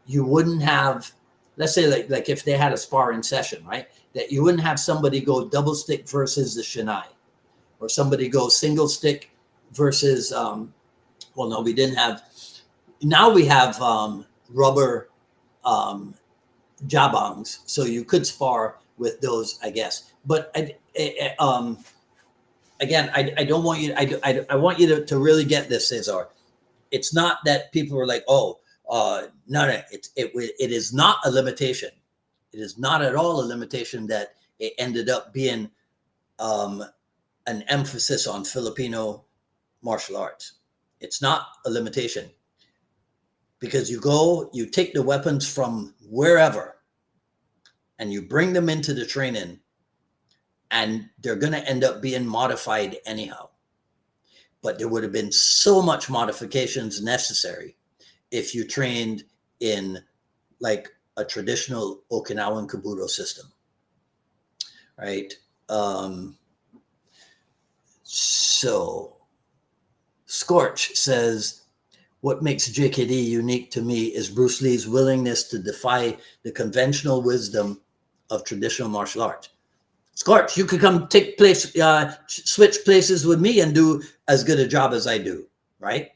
you wouldn't have, let's say like if they had a sparring session, right, that you wouldn't have somebody go double stick versus the shinai, or somebody go single stick versus well, no, we didn't have. Now we have rubber jabangs, so you could spar with those, I guess. But again, I don't want you. I want you to really get this, Cesar. It's not that people are like, oh, no. It is not a limitation. It is not at all a limitation that it ended up being an emphasis on Filipino martial arts. It's not a limitation. Because you take the weapons from wherever and you bring them into the training and they're going to end up being modified anyhow. But there would have been so much modifications necessary if you trained in like a traditional Okinawan Kobudo system, right? So Scorch says, what makes JKD unique to me is Bruce Lee's willingness to defy the conventional wisdom of traditional martial arts. Scorch, you could come take place, switch places with me and do as good a job as I do, right?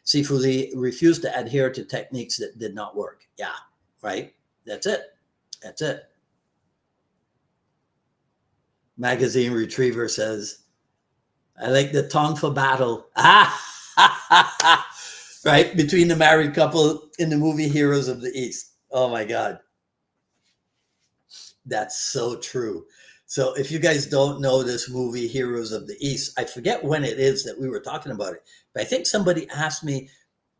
Sifu Lee refused to adhere to techniques that did not work. Yeah, right? That's it. That's it. Magazine Retriever says, I like the Tonfa battle. Right? Between the married couple in the movie Heroes of the East. Oh my God. That's so true. So if you guys don't know this movie, Heroes of the East, I forget when it is that we were talking about it, but I think somebody asked me,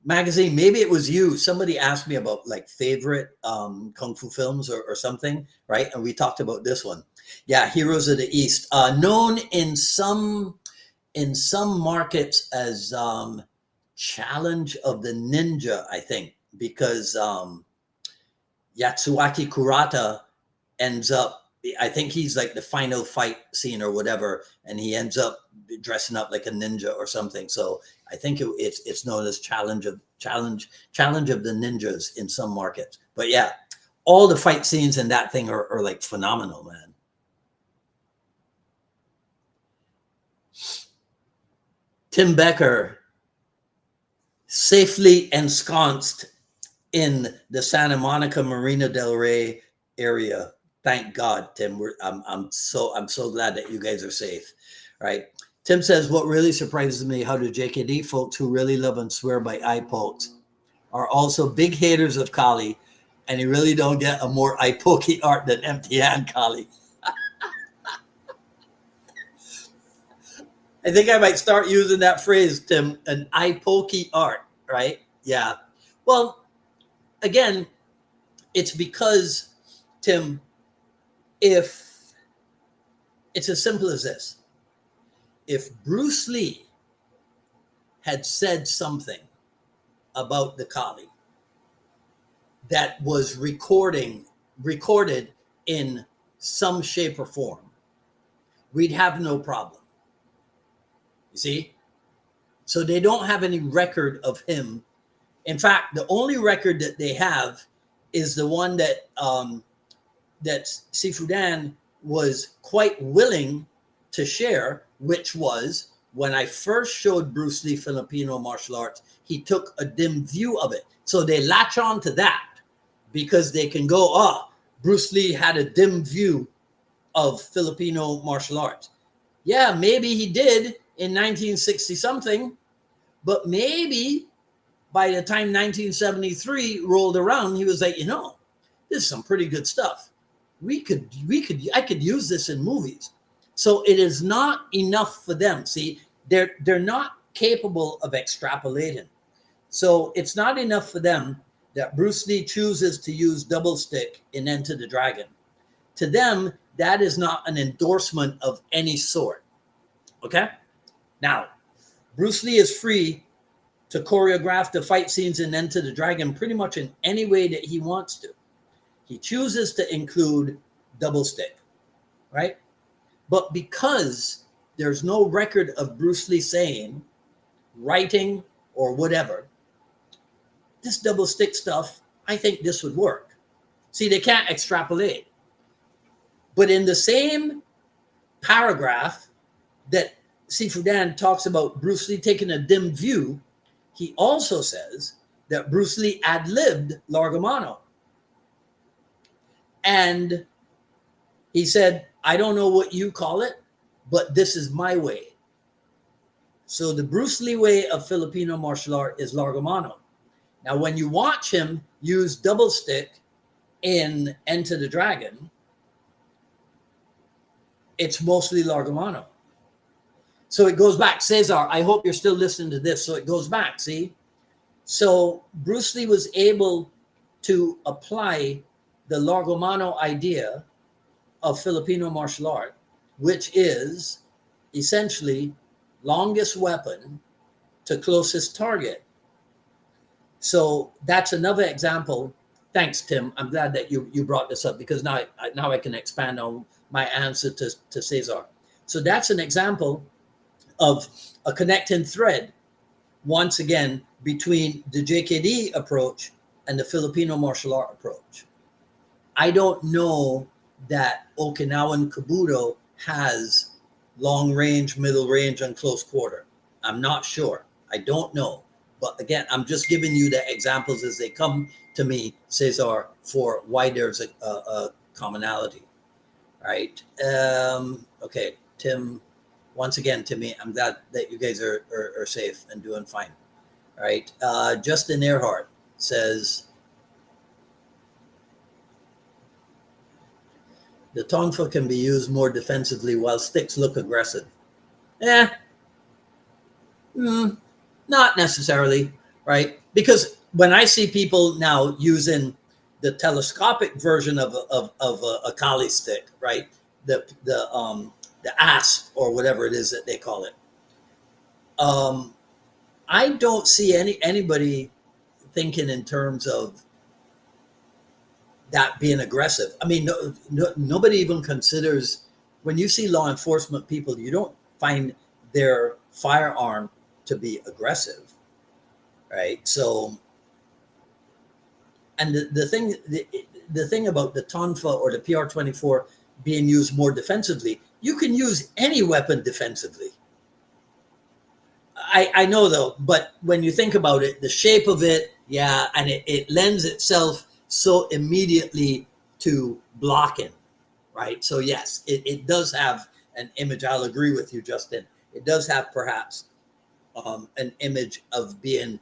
magazine, maybe it was you, somebody asked me about like favorite kung fu films or something, right? And we talked about this one. Yeah, Heroes of the East, known in some markets as Challenge of the Ninja, I think, because Yatsuaki Kurata ends up, I think he's like the final fight scene or whatever, and he ends up dressing up like a ninja or something. So I think it's known as Challenge of the Ninjas in some markets. But yeah, all the fight scenes in that thing are like phenomenal, man. Tim Becker, safely ensconced in the Santa Monica Marina del Rey area. Thank God, Tim. I'm so glad that you guys are safe, right? Tim says, what really surprises me, how the JKD folks who really love and swear by eye pokes are also big haters of Kali, and you really don't get a more eye pokey art than empty hand Kali. I think I might start using that phrase, Tim, an eye pokey art, right? Yeah. Well, again, it's because, Tim, if it's as simple as this, if Bruce Lee had said something about the Kali that was recorded in some shape or form, we'd have no problem. You see? So they don't have any record of him. In fact, the only record that they have is the one that that Sifu Dan was quite willing to share, which was when I first showed Bruce Lee Filipino martial arts, he took a dim view of it. So they latch on to that because they can go, oh, Bruce Lee had a dim view of Filipino martial arts. Yeah, maybe he did in 1960 something, but maybe by the time 1973 rolled around, he was like, you know, this is some pretty good stuff. I could use this in movies. So it is not enough for them. See, they're not capable of extrapolating. So it's not enough for them that Bruce Lee chooses to use double stick in Enter the Dragon. To them, that is not an endorsement of any sort. Okay? Now, Bruce Lee is free to choreograph the fight scenes in Enter the Dragon pretty much in any way that he wants to. He chooses to include double stick, right? But because there's no record of Bruce Lee saying, writing, or whatever, this double stick stuff, I think this would work. See, they can't extrapolate. But in the same paragraph that Sifu Dan talks about Bruce Lee taking a dim view, he also says that Bruce Lee ad-libbed Largomano. And he said, I don't know what you call it, but this is my way. So the Bruce Lee way of Filipino martial art is Largomano. Now, when you watch him use double stick in Enter the Dragon, it's mostly Largomano. So it goes back. Cesar, I hope you're still listening to this. So it goes back, see? So Bruce Lee was able to apply the Largomano idea of Filipino martial art, which is essentially longest weapon to closest target. So that's another example. Thanks, Tim. I'm glad that you brought this up because now I can expand on my answer to Cesar. So that's an example of a connecting thread, once again, between the JKD approach and the Filipino martial art approach. I don't know that Okinawan Kabuto has long range, middle range, and close quarter. I'm not sure. I don't know. But again, I'm just giving you the examples as they come to me, Cesar, for why there's a commonality, right? Okay, Tim, once again, Timmy, I'm glad that you guys are safe and doing fine, right? Justin Earhart says, the tonfa can be used more defensively while sticks look aggressive. Not necessarily, right? Because when I see people now using the telescopic version of a Kali stick, right? The asp or whatever it is that they call it. I don't see anybody thinking in terms of that being aggressive. I mean, nobody even considers, when you see law enforcement people, you don't find their firearm to be aggressive, right? So, and the thing about the tonfa or the PR-24 being used more defensively, you can use any weapon defensively. I know though, but when you think about it, the shape of it, yeah, and it lends itself so immediately to blocking, right? So yes, it does have an image. I'll agree with you, Justin. It does have perhaps an image of being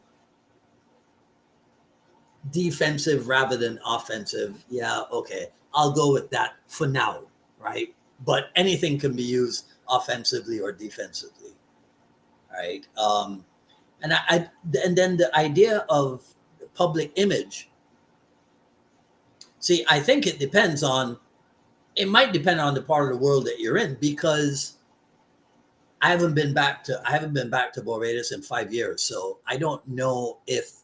defensive rather than offensive. Yeah, okay. I'll go with that for now, right? But anything can be used offensively or defensively, right? And then the idea of the public image. See, I think it depends on. It might depend on the part of the world that you're in, because I haven't been back to Barbados in 5 years, so I don't know if.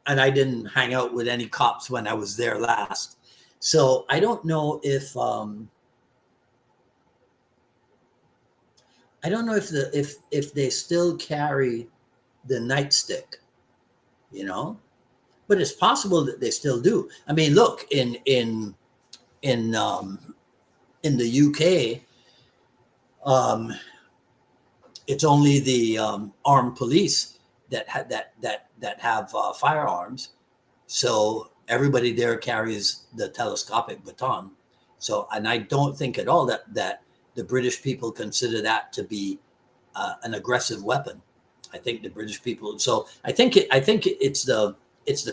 And I didn't hang out with any cops when I was there last, so I don't know if if they still carry the nightstick, you know, but it's possible that they still do. I mean, look in the UK, it's only the armed police that have firearms. So everybody there carries the telescopic baton. So, and I don't think at all that the British people consider that to be an aggressive weapon. I think the British people. So I think it's the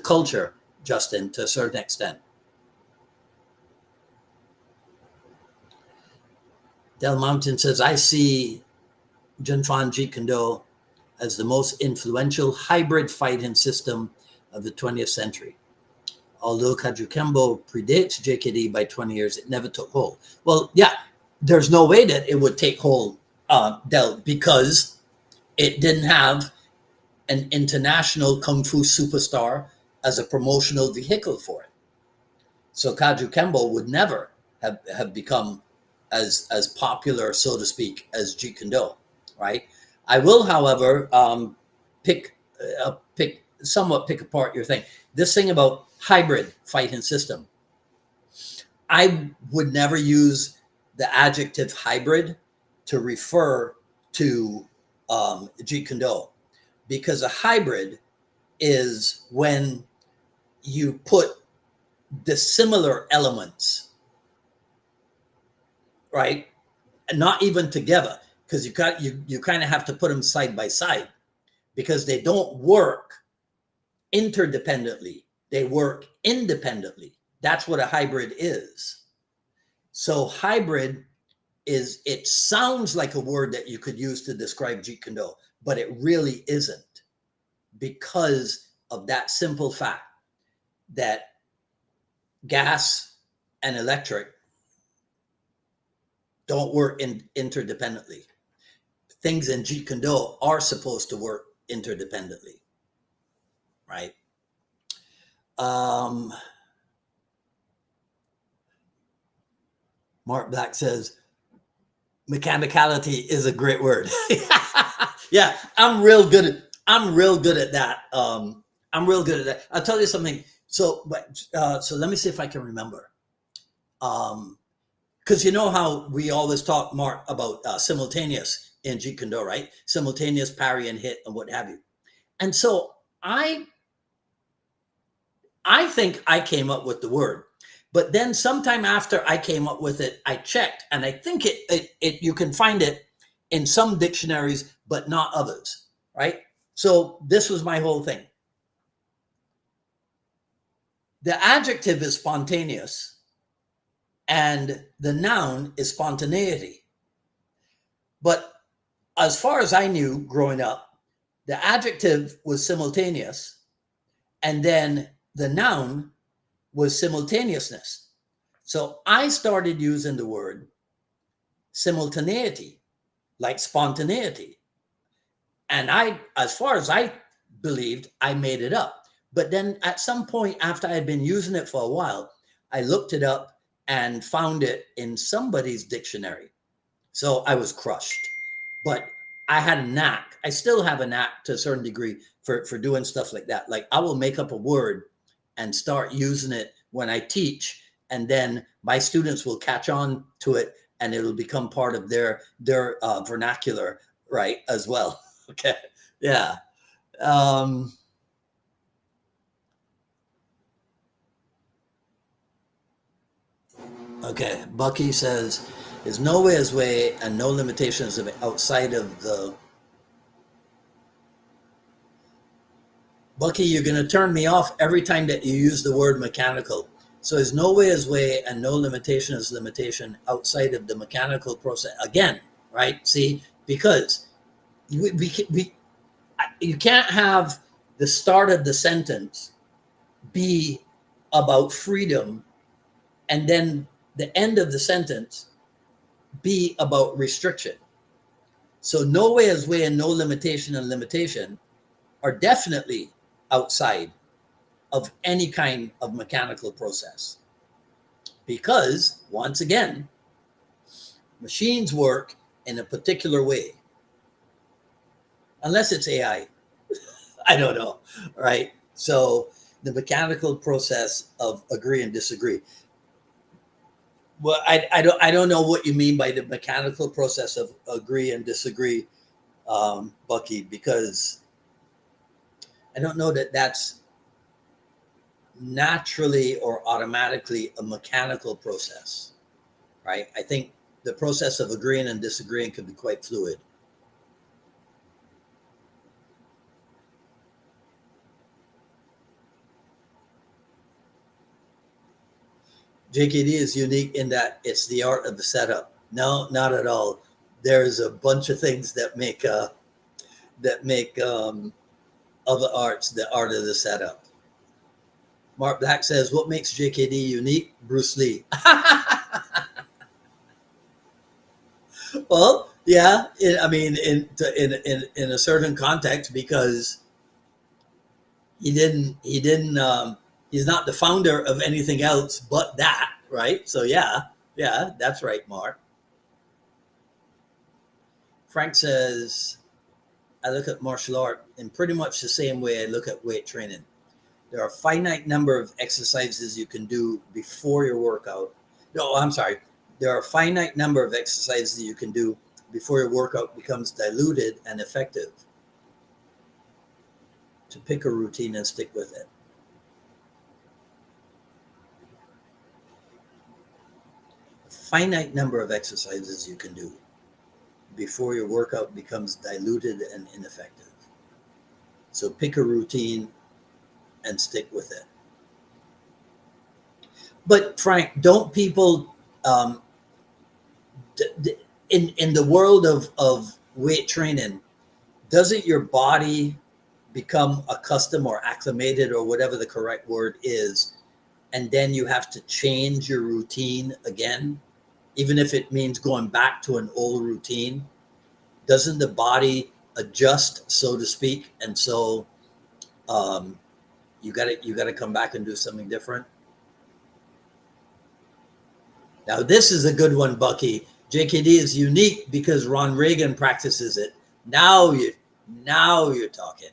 culture, Justin, to a certain extent. Del Mountain says, I see Junfan Jeet Kune as the most influential hybrid fighting system of the 20th century. Although Kajukembo predates JKD by 20 years, it never took hold. Well, yeah, there's no way that it would take hold, Del, because it didn't have an international kung fu superstar as a promotional vehicle for it. So Kajukembo would never have become as popular, so to speak, as Jeet Kune, right? I will, however, pick apart your thing. This thing about hybrid fighting system. I would never use the adjective hybrid to refer to Jeet Kune, because a hybrid is when you put dissimilar elements, right? And not even together, because you kind of have to put them side by side, because they don't work interdependently. They work independently. That's what a hybrid is. So hybrid it sounds like a word that you could use to describe Jeet Kune, but it really isn't, because of that simple fact that gas and electric don't work interdependently. Things in Jeet Kune are supposed to work interdependently, right? Mark Black says, mechanicality is a great word. Yeah, I'm real good at that. I'm real good at that. I'll tell you something. So let me see if I can remember. because you know how we always talk, Mark, about simultaneous in Jeet Kune, right? Simultaneous parry and hit and what have you. And so I think I came up with the word, but then sometime after I came up with it, I checked, and I think it you can find it in some dictionaries, but not others, right? So this was my whole thing. The adjective is spontaneous, and the noun is spontaneity. But as far as I knew growing up, the adjective was simultaneous, and then the noun was simultaneousness. So I started using the word simultaneity, like spontaneity. And as far as I believed, I made it up. But then at some point after I had been using it for a while, I looked it up and found it in somebody's dictionary. So I was crushed. But I had a knack. I still have a knack to a certain degree for doing stuff like that. Like I will make up a word and start using it when I teach, and then my students will catch on to it, and it'll become part of their vernacular, right, as well. Okay, yeah. Okay, Bucky says, "There's no way is way and no limitations of outside of the." Bucky, you're going to turn me off every time that you use the word mechanical. So there's no way is way and no limitation is limitation outside of the mechanical process. Again, right? See, because you can't have the start of the sentence be about freedom and then the end of the sentence be about restriction. So no way is way and no limitation and limitation are definitely outside of any kind of mechanical process. Because, once again, machines work in a particular way. Unless it's AI. I don't know, right? So the mechanical process of agree and disagree. Well, I don't know what you mean by the mechanical process of agree and disagree, Bucky, because I don't know that that's naturally or automatically a mechanical process, right? I think the process of agreeing and disagreeing can be quite fluid. JKD is unique in that it's the art of the setup. No, not at all. There's a bunch of things that make other arts the art of the setup. Mark Black says, "What makes JKD unique?" Bruce Lee. Well, yeah. I mean, in a certain context, because he's not the founder of anything else but that, right? So yeah, that's right, Mark. Frank says, "I look at martial art in pretty much the same way I look at weight training. There are a finite number of exercises you can do before your workout. No, I'm sorry. There are a finite number of exercises you can do before your workout becomes diluted and effective. To pick a routine and stick with it." A finite number of exercises you can do before your workout becomes diluted and ineffective. So pick a routine and stick with it. But Frank, don't people in the world of weight training, doesn't your body become accustomed or acclimated or whatever the correct word is, and then you have to change your routine again, even if it means going back to an old routine? Doesn't the body adjust, so to speak? And so um, you got to come back and do something different. Now this is a good one, Bucky. JKD is unique because Ron Reagan practices it. Now you're talking.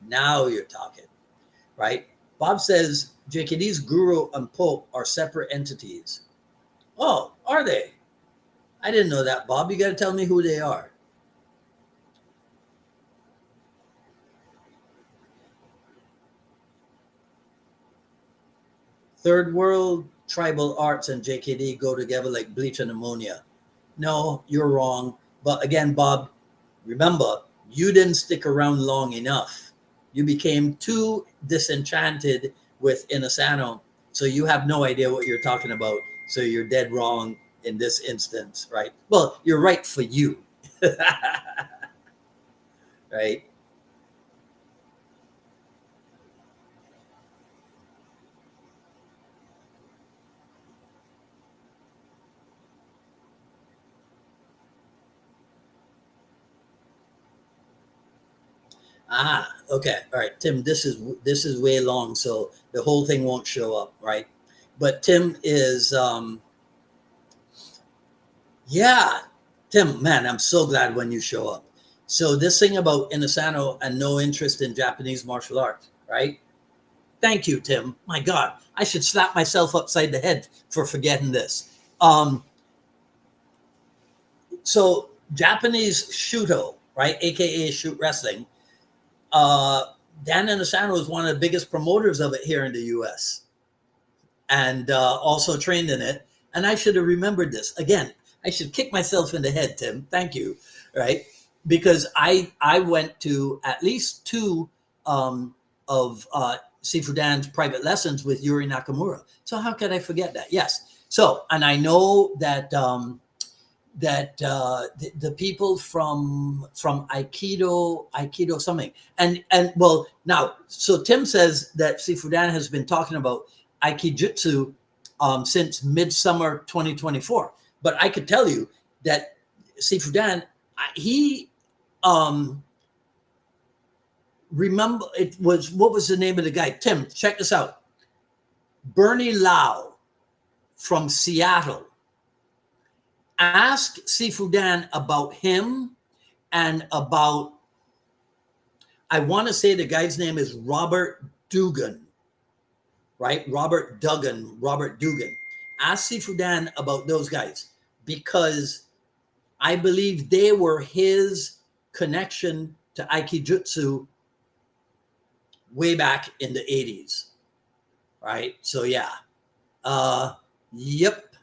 Now you're talking, right? Bob says JKD's guru and pope are separate entities. Oh, Are they? I didn't know that, Bob. You got to tell me who they are. Third world tribal arts and JKD go together like bleach and ammonia. No, you're wrong. But again, Bob, remember, you didn't stick around long enough. You became too disenchanted with Inasano. So you have no idea what you're talking about. So you're dead wrong in this instance, right? Well, you're right for you. Right? Ah, okay. All right, Tim, this is way long, so the whole thing won't show up, right? But Tim is yeah, Tim, man, I'm so glad when you show up. So this thing about Inasano and no interest in Japanese martial arts, right? Thank you, Tim. My God, I should slap myself upside the head for forgetting this. So Japanese Shuto, right, aka shoot wrestling, uh, Dan Inasano is one of the biggest promoters of it here in the U.S. and also trained in it. And I should have remembered this. Again, I should kick myself in the head, Tim. Thank you. Right? Because I went to at least two of Sifu Dan's private lessons with Yuri Nakamura. So how could I forget that? Yes. So, and I know that the people from Aikido something, and well, now, so Tim says that Sifu Dan has been talking about Aikijutsu since midsummer 2024, but I could tell you that Sifu Dan, he um remember, it was, what was the name of the guy? Tim, check this out. Bernie Lau from Seattle. Ask Sifu Dan about him and about, I want to say the guy's name is Robert Dugan, right? Robert Dugan. Ask Sifu Dan about those guys because I believe they were his connection to Aikijutsu way back in the 80s, right? So yeah. Yep.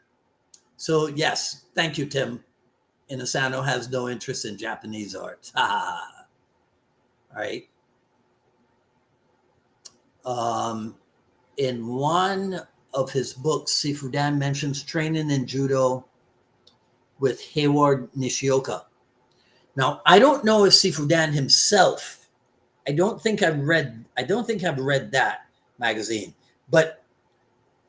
So yes, thank you, Tim. Inasano has no interest in Japanese art. Right. Um, in one of his books, Sifu Dan mentions training in judo with Hayward Nishioka. Now, I don't know if Sifu Dan himself, I don't think I've read that magazine, but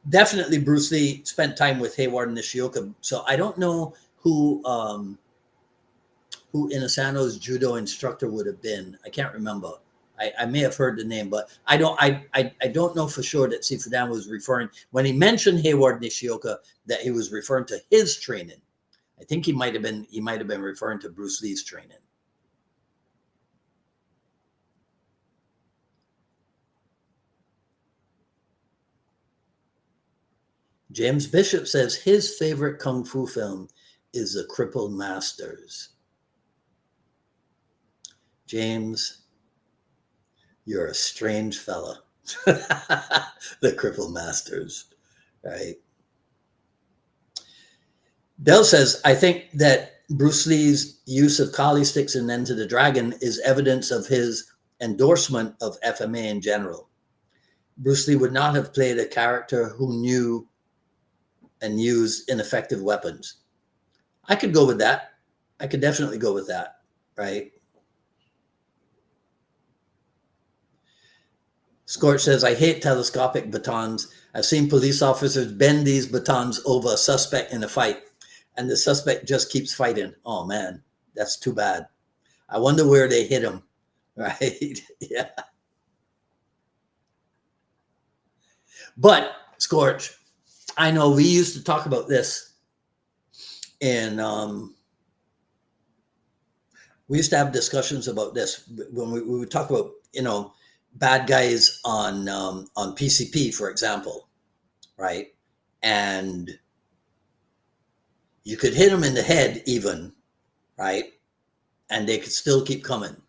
definitely Bruce Lee spent time with Hayward Nishioka. So I don't know who Inasano's judo instructor would have been. I can't remember. I may have heard the name, but I don't know for sure that Sifu Dan was referring, when he mentioned Hayward Nishioka, that he was referring to his training. I think he might have been referring to Bruce Lee's training. James Bishop says his favorite kung fu film is The Crippled Masters. James, you're a strange fella. The Crippled Masters, right? Dell says, I think that Bruce Lee's use of Kali sticks in Enter the Dragon is evidence of his endorsement of FMA in general. Bruce Lee would not have played a character who knew and used ineffective weapons. I could go with that. I could definitely go with that, right? Scorch says, I hate telescopic batons. I've seen police officers bend these batons over a suspect in a fight, and the suspect just keeps fighting. Oh, man, that's too bad. I wonder where they hit him, right? Yeah. But, Scorch, I know we used to talk about this in, we used to have discussions about this when we would talk about, bad guys on PCP, for example, right? And You could hit them in the head even, right? And they could still keep coming.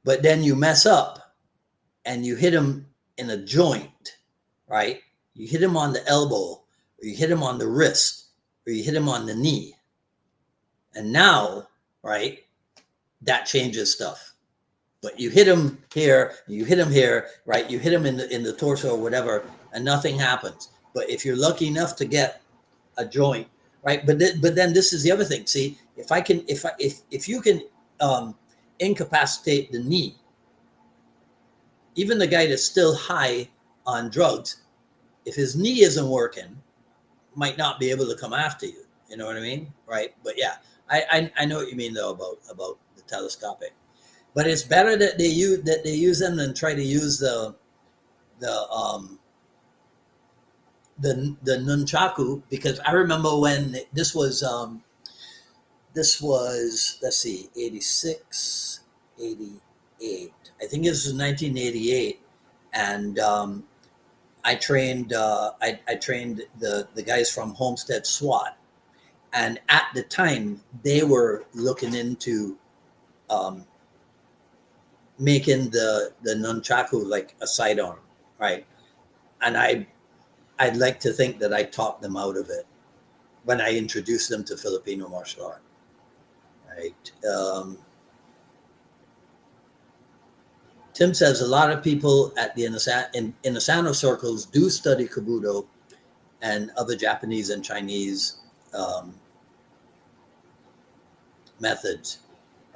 But then you mess up and you hit them in a joint, right? You hit them on the elbow, or you hit them on the wrist, or you hit them on the knee. And now, right, that changes stuff. But you hit them here, you hit them here, right? You hit them in the torso or whatever, and nothing happens. But if you're lucky enough to get a joint, right? But then this is the other thing. See, if you can incapacitate the knee, even the guy that's still high on drugs, if his knee isn't working, might not be able to come after you. You know what I mean, right? But yeah, I know what you mean though about the telescopic. But it's better that they use them than try to use the nunchaku, because I remember when this was let's see, 86, 88. I think this was 1988, and I trained I trained the guys from Homestead SWAT, and at the time they were looking into making the nunchaku like a sidearm, right? And I'd like to think that I talked them out of it when I introduced them to Filipino martial art, right? Tim says a lot of people at the Inasano circles do study Kabuto and other Japanese and Chinese methods.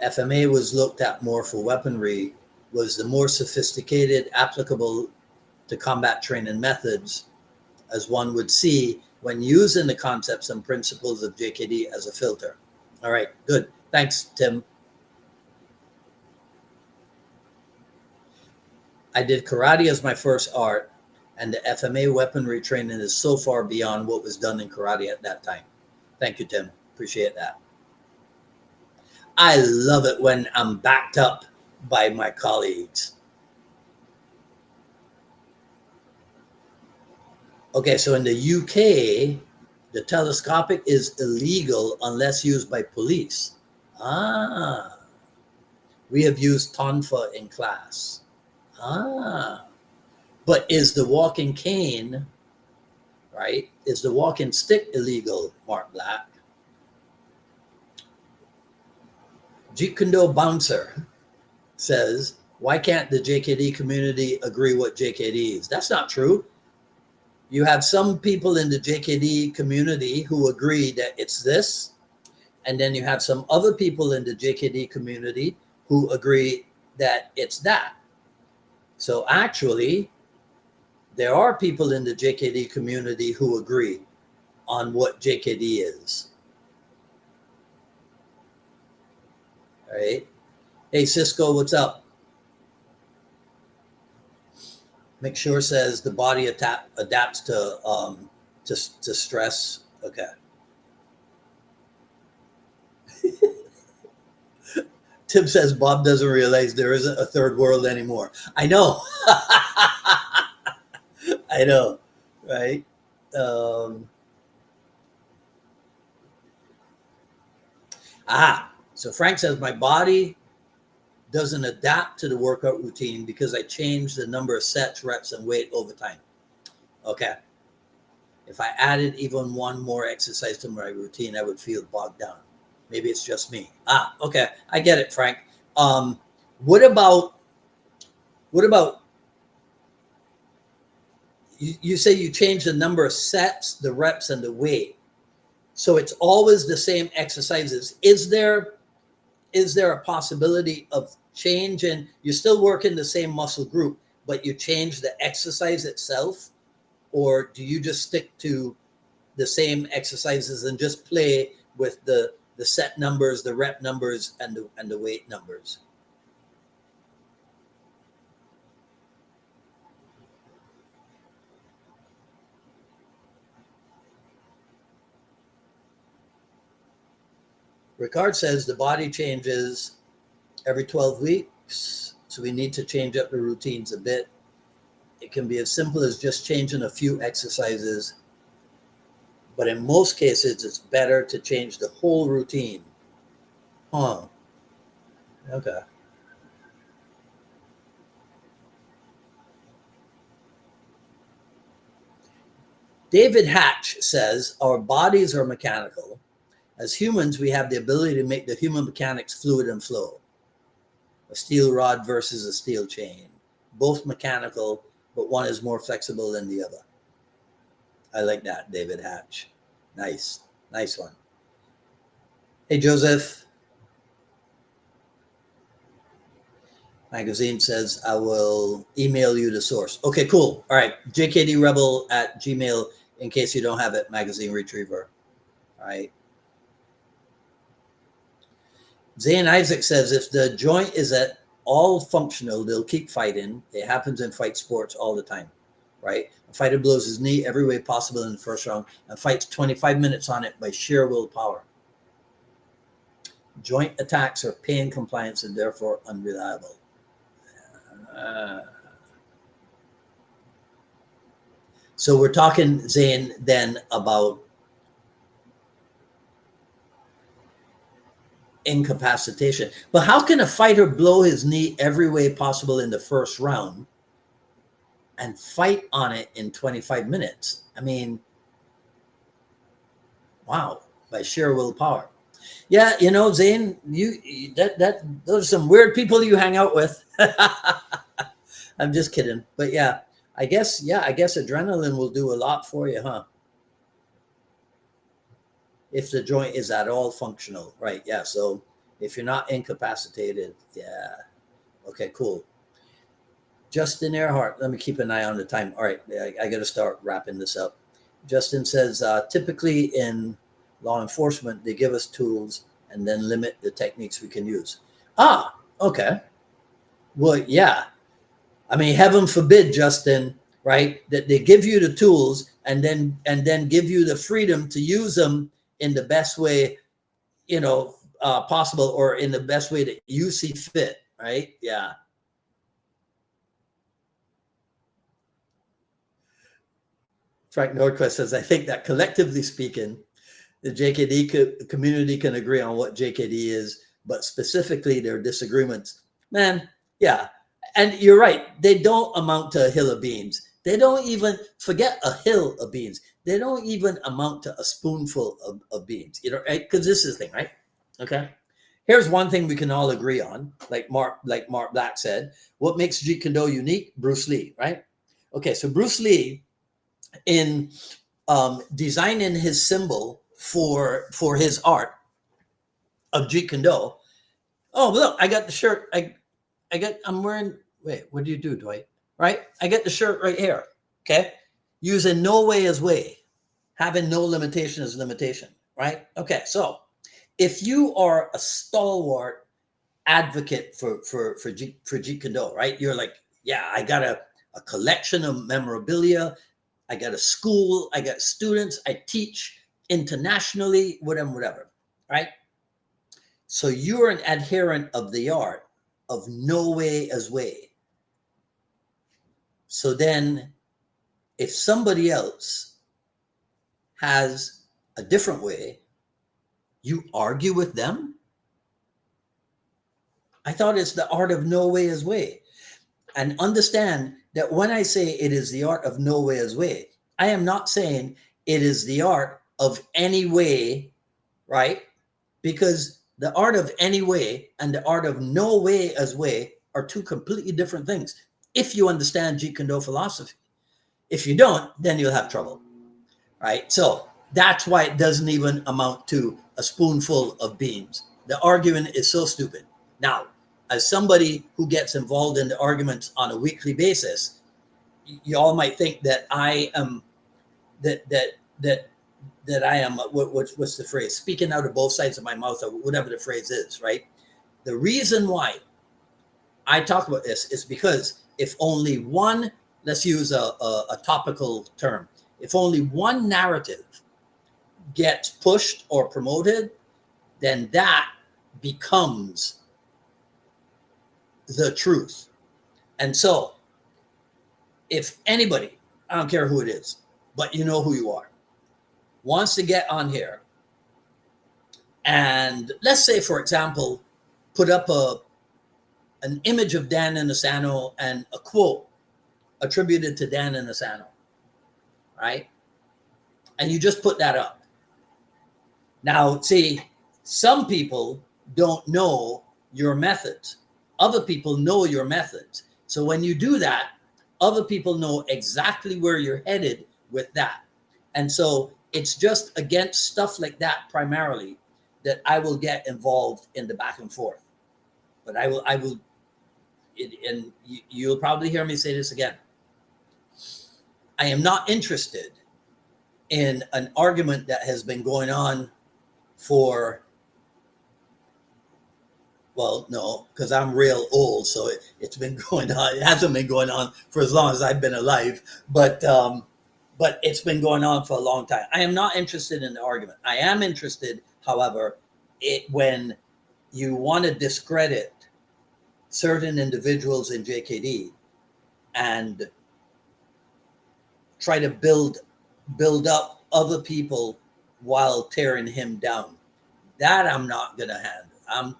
FMA was looked at more for weaponry, was the more sophisticated, applicable to combat training methods, as one would see when using the concepts and principles of JKD as a filter. All right, good. Thanks, Tim. I did karate as my first art, and the FMA weaponry training is so far beyond what was done in karate at that time. Thank you, Tim. Appreciate that. I love it when I'm backed up by my colleagues. Okay, so in the UK, the telescopic is illegal unless used by police. Ah, we have used tonfa in class. Ah, but is the walking cane, right? Is the walking stick illegal, Mark Black? Jeet Kune Bouncer says, why can't the JKD community agree what JKD is? That's not true. You have some people in the JKD community who agree that it's this, and then you have some other people in the JKD community who agree that it's that. So actually, there are people in the JKD community who agree on what JKD is. All right. Hey, Cisco, what's up? McSure says the body adapts to stress. Okay. Tim says Bob doesn't realize there isn't a third world anymore. I know. I know, right? So Frank says my body doesn't adapt to the workout routine because I change the number of sets, reps, and weight over time. Okay. If I added even one more exercise to my routine, I would feel bogged down. Maybe it's just me. Okay. I get it, Frank. What about you say you change the number of sets, the reps, and the weight. So it's always the same exercises. Is there a possibility of change, and you're still working the same muscle group, but you change the exercise itself? Or do you just stick to the same exercises and just play with the set numbers, the rep numbers, and the weight numbers? Ricard says the body changes every 12 weeks, so we need to change up the routines a bit. It can be as simple as just changing a few exercises. But in most cases, it's better to change the whole routine. Huh. Okay. David Hatch says our bodies are mechanical. As humans, we have the ability to make the human mechanics fluid and flow. A steel rod versus a steel chain. Both mechanical, but one is more flexible than the other. I like that, David Hatch. Nice. Nice one. Hey, Joseph. Magazine says, I will email you the source. Okay, cool. All right. JKDRebel@gmail, in case you don't have it, Magazine Retriever. All right. Zane Isaac says, if the joint is at all functional, they'll keep fighting. It happens in fight sports all the time, right? A fighter blows his knee every way possible in the first round and fights 25 minutes on it by sheer willpower. Joint attacks are pain compliance and therefore unreliable. So we're talking, Zane, then about incapacitation. But how can a fighter blow his knee every way possible in the first round and fight on it in 25 minutes? I mean, wow, by sheer willpower. Yeah, you know, Zane, those are some weird people you hang out with. I'm just kidding. But yeah, I guess adrenaline will do a lot for you, huh? If the joint is at all functional, right? Yeah. So if you're not incapacitated, yeah. Okay, cool. Justin Earhart, let me keep an eye on the time. All right, I got to start wrapping this up. Justin says, typically in law enforcement, they give us tools and then limit the techniques we can use. Ah, okay. Well, yeah. I mean, heaven forbid, Justin, right? That they give you the tools and then give you the freedom to use them in the best way, possible, or in the best way that you see fit, right? Yeah. Frank Nordquist says, I think that collectively speaking, the JKD community can agree on what JKD is, but specifically their disagreements. Man, yeah. And you're right. They don't amount to a hill of beans. They don't even, forget a hill of beans. They don't even amount to a spoonful of beans, right? Because this is the thing, right? Okay. Here's one thing we can all agree on, like Mark Black said. What makes Jeet Kune unique? Bruce Lee, right? Okay, so Bruce Lee, in designing his symbol for his art of Jeet Kune Do. Oh, look, I got the shirt. I'm wearing, wait, what do you do, Dwight? Right? I get the shirt right here. Okay. Using no way as way, having no limitation as limitation, right? Okay. So if you are a stalwart advocate for Jeet Kune Do, right? You're like, yeah, I got a collection of memorabilia. I got a school. I got students. I teach internationally, whatever, right? So you're an adherent of the art of no way as way. So then if somebody else has a different way, you argue with them? I thought it's the art of no way as way. And understand that when I say it is the art of no way as way, I am not saying it is the art of any way, right? Because the art of any way and the art of no way as way are two completely different things. If you understand Jeet Kune Do philosophy, if you don't, then you'll have trouble, right? So that's why it doesn't even amount to a spoonful of beans. The argument is so stupid. Now, as somebody who gets involved in the arguments on a weekly basis, y'all might think that I am that I am what's the phrase? Speaking out of both sides of my mouth, or whatever the phrase is, right? The reason why I talk about this is because if only one, let's use a topical term, if only one narrative gets pushed or promoted, then that becomes the truth. And so if anybody, I don't care who it is, but you know who you are, wants to get on here and, let's say, for example, put up an image of Dan Inosanto and a quote attributed to Dan Inosanto, right? And you just put that up. Now, see, some people don't know your methods. Other people know your methods. So when you do that, other people know exactly where you're headed with that. And so it's just against stuff like that primarily that I will get involved in the back and forth. But I will, and you'll probably hear me say this again. I am not interested in an argument that has been going on for, well, no, because I'm real old, so it's been going on. It hasn't been going on for as long as I've been alive, but it's been going on for a long time. I am not interested in the argument. I am interested, however, when you want to discredit certain individuals in JKD and try to build up other people while tearing him down. That I'm not going to handle. I'm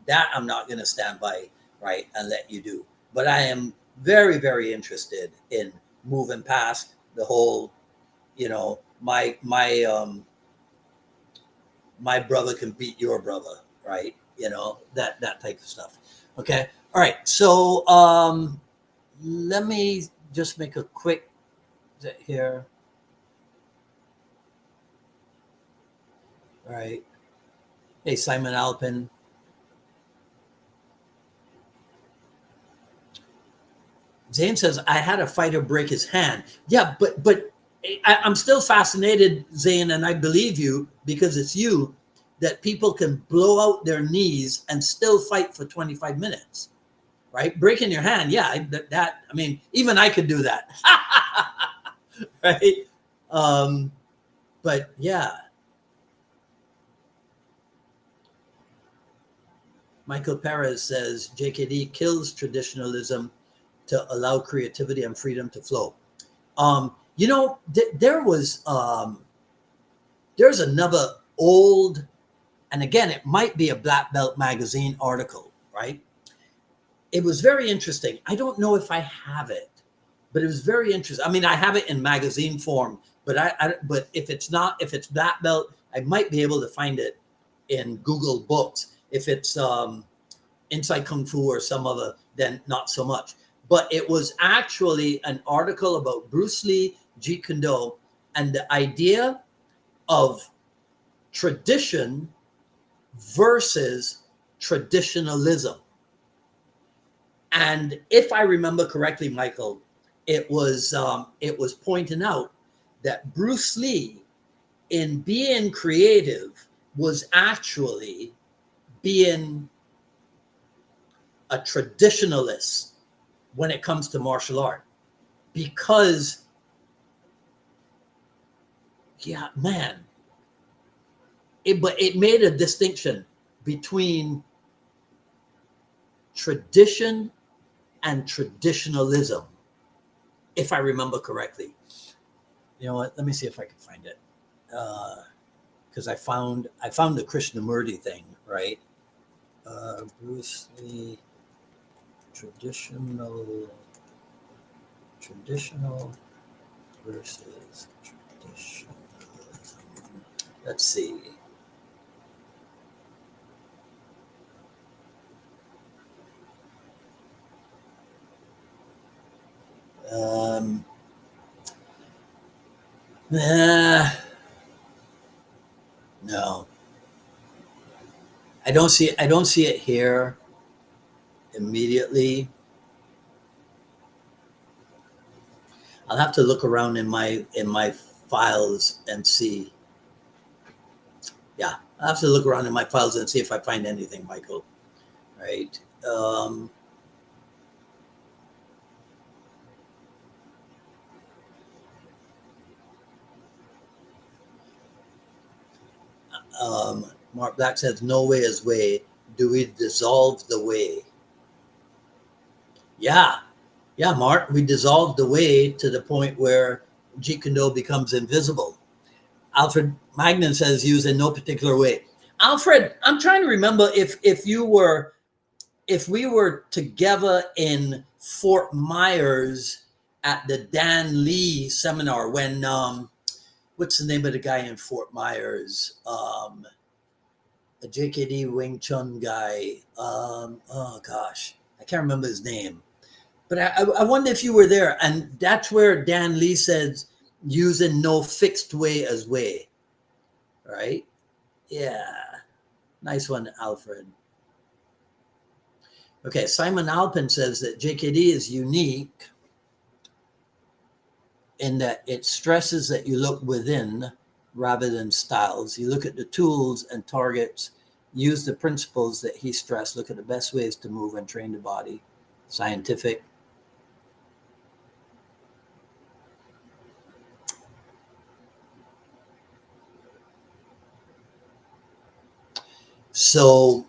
not going to stand by, right, and let you do. But I am very, very interested in moving past the whole, my brother can beat your brother, right? That type of stuff. Okay. All right. So let me just make a quick here. All right. Hey, Simon Alpin. Zane says, I had a fighter break his hand. Yeah, but I'm still fascinated, Zane, and I believe you because it's you, that people can blow out their knees and still fight for 25 minutes, right? Breaking your hand. Yeah, I mean, even I could do that. Right? But yeah. Michael Perez says, JKD kills traditionalism to allow creativity and freedom to flow. There's another old, and again, it might be a Black Belt magazine article, right? It was very interesting. I don't know if I have it, but it was very interesting. I mean, I have it in magazine form, but but if it's Black Belt, I might be able to find it in Google Books. If it's Inside Kung Fu or some other, then not so much. But it was actually an article about Bruce Lee, Jeet Kune, and the idea of tradition versus traditionalism. And if I remember correctly, Michael, it was pointing out that Bruce Lee, in being creative, was actually being a traditionalist when it comes to martial art, because it made a distinction between tradition and traditionalism, if I remember correctly. You know what? Let me see if I can find it, because I found the Krishnamurti thing, right? Bruce Lee, traditional versus traditionalism. Let's see. No, I don't see it here immediately. I'll have to look around in my files and see. Yeah, I'll have to look around in my files and see if I find anything, Michael. Right. Mark Black says, no way is way. Do we dissolve the way? Yeah, Mark, we dissolve the way to the point where Jeet Kune becomes invisible. Alfred Magnan says use in no particular way. Alfred, I'm trying to remember if we were together in Fort Myers at the Dan Lee seminar when what's the name of the guy in Fort Myers? A JKD Wing Chun guy. Oh gosh, I can't remember his name. But I wonder if you were there, and that's where Dan Lee says using no fixed way as way, right? Yeah, nice one, Alfred. Okay, Simon Alpin says that JKD is unique in that it stresses that you look within rather than styles. You look at the tools and targets, use the principles that he stressed, look at the best ways to move and train the body, scientific. So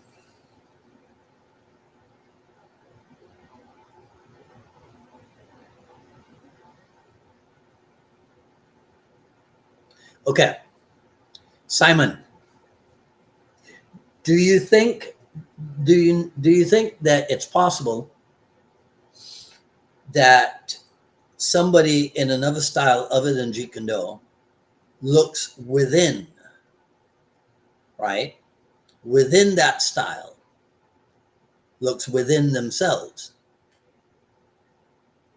okay, Simon, do you think that it's possible that somebody in another style other than Jeet Kune looks within, right? Within that style, looks within themselves,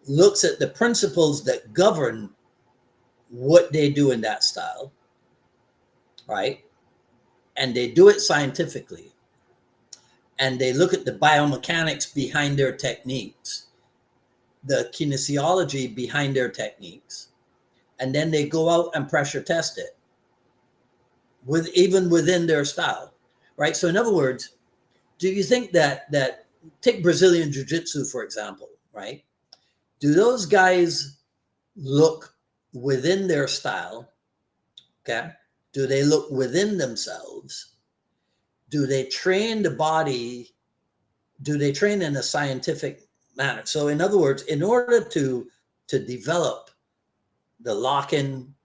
looks at the principles that govern what they do in that style, right? And they do it scientifically. And they look at the biomechanics behind their techniques, the kinesiology behind their techniques, and then they go out and pressure test it even within their style, right? So in other words, do you think that take Brazilian Jiu-Jitsu, for example, right? Do those guys look within their style? Okay. Do they look within themselves? Do they train the body? Do they train in a scientific manner? So in other words, in order to develop the lock-in,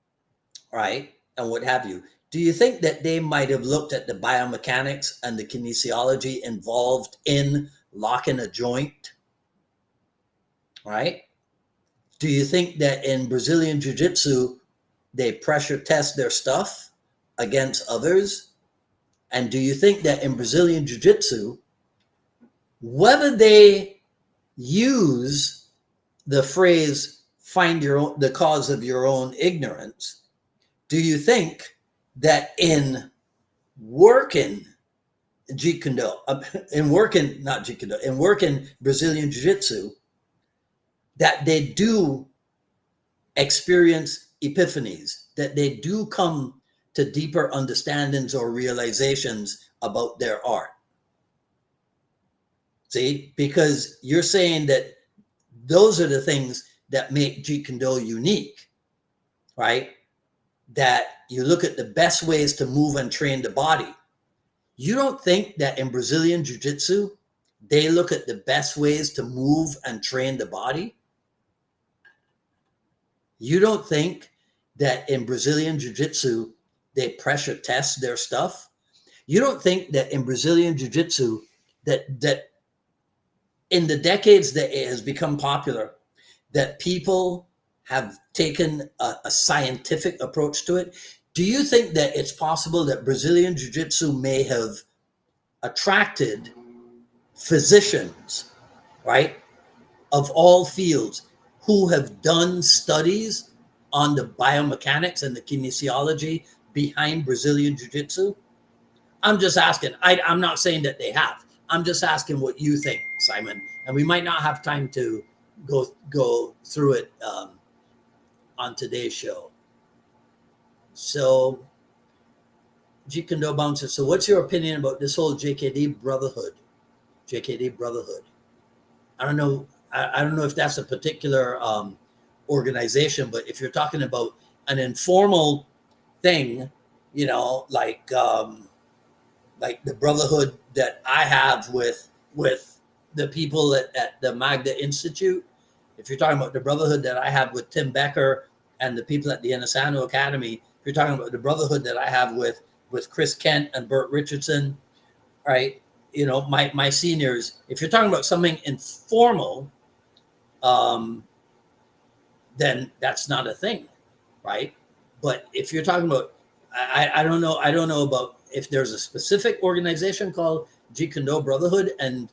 right, and what have you, do you think that they might have looked at the biomechanics and the kinesiology involved in locking a joint, right? Do you think that in Brazilian Jiu-Jitsu, they pressure test their stuff against others? And do you think that in Brazilian Jiu-Jitsu, whether they use the phrase find the cause of your own ignorance, do you think that in working Jeet Kune, in working Brazilian Jiu-Jitsu, that they do experience epiphanies, that they do come to deeper understandings or realizations about their art? See, because you're saying that those are the things that make Jeet Kune unique, right? That you look at the best ways to move and train the body. You don't think that in Brazilian Jiu-Jitsu, they look at the best ways to move and train the body? You don't think that in Brazilian Jiu-Jitsu, they pressure test their stuff? You don't think that in Brazilian Jiu-Jitsu, that in the decades that it has become popular, that people have taken a scientific approach to it? Do you think that it's possible that Brazilian Jiu-Jitsu may have attracted physicians, right, of all fields who have done studies on the biomechanics and the kinesiology behind Brazilian Jiu-Jitsu? I'm just asking. I'm not saying that they have. I'm just asking what you think, Simon. And we might not have time to go through it on today's show. So Jeet Kune bouncer. So what's your opinion about this whole JKD brotherhood? JKD brotherhood. I don't know. I don't know if that's a particular organization, but if you're talking about an informal thing, you know, like the brotherhood that I have with the people at the Magda Institute, if you're talking about the brotherhood that I have with Tim Becker and the people at the Inasano Academy, if you're talking about the brotherhood that I have with Chris Kent and Burt Richardson, right? You know, my seniors. If you're talking about something informal, then that's not a thing, right? But if you're talking about, I don't know about if there's a specific organization called Jeet Kune Brotherhood, and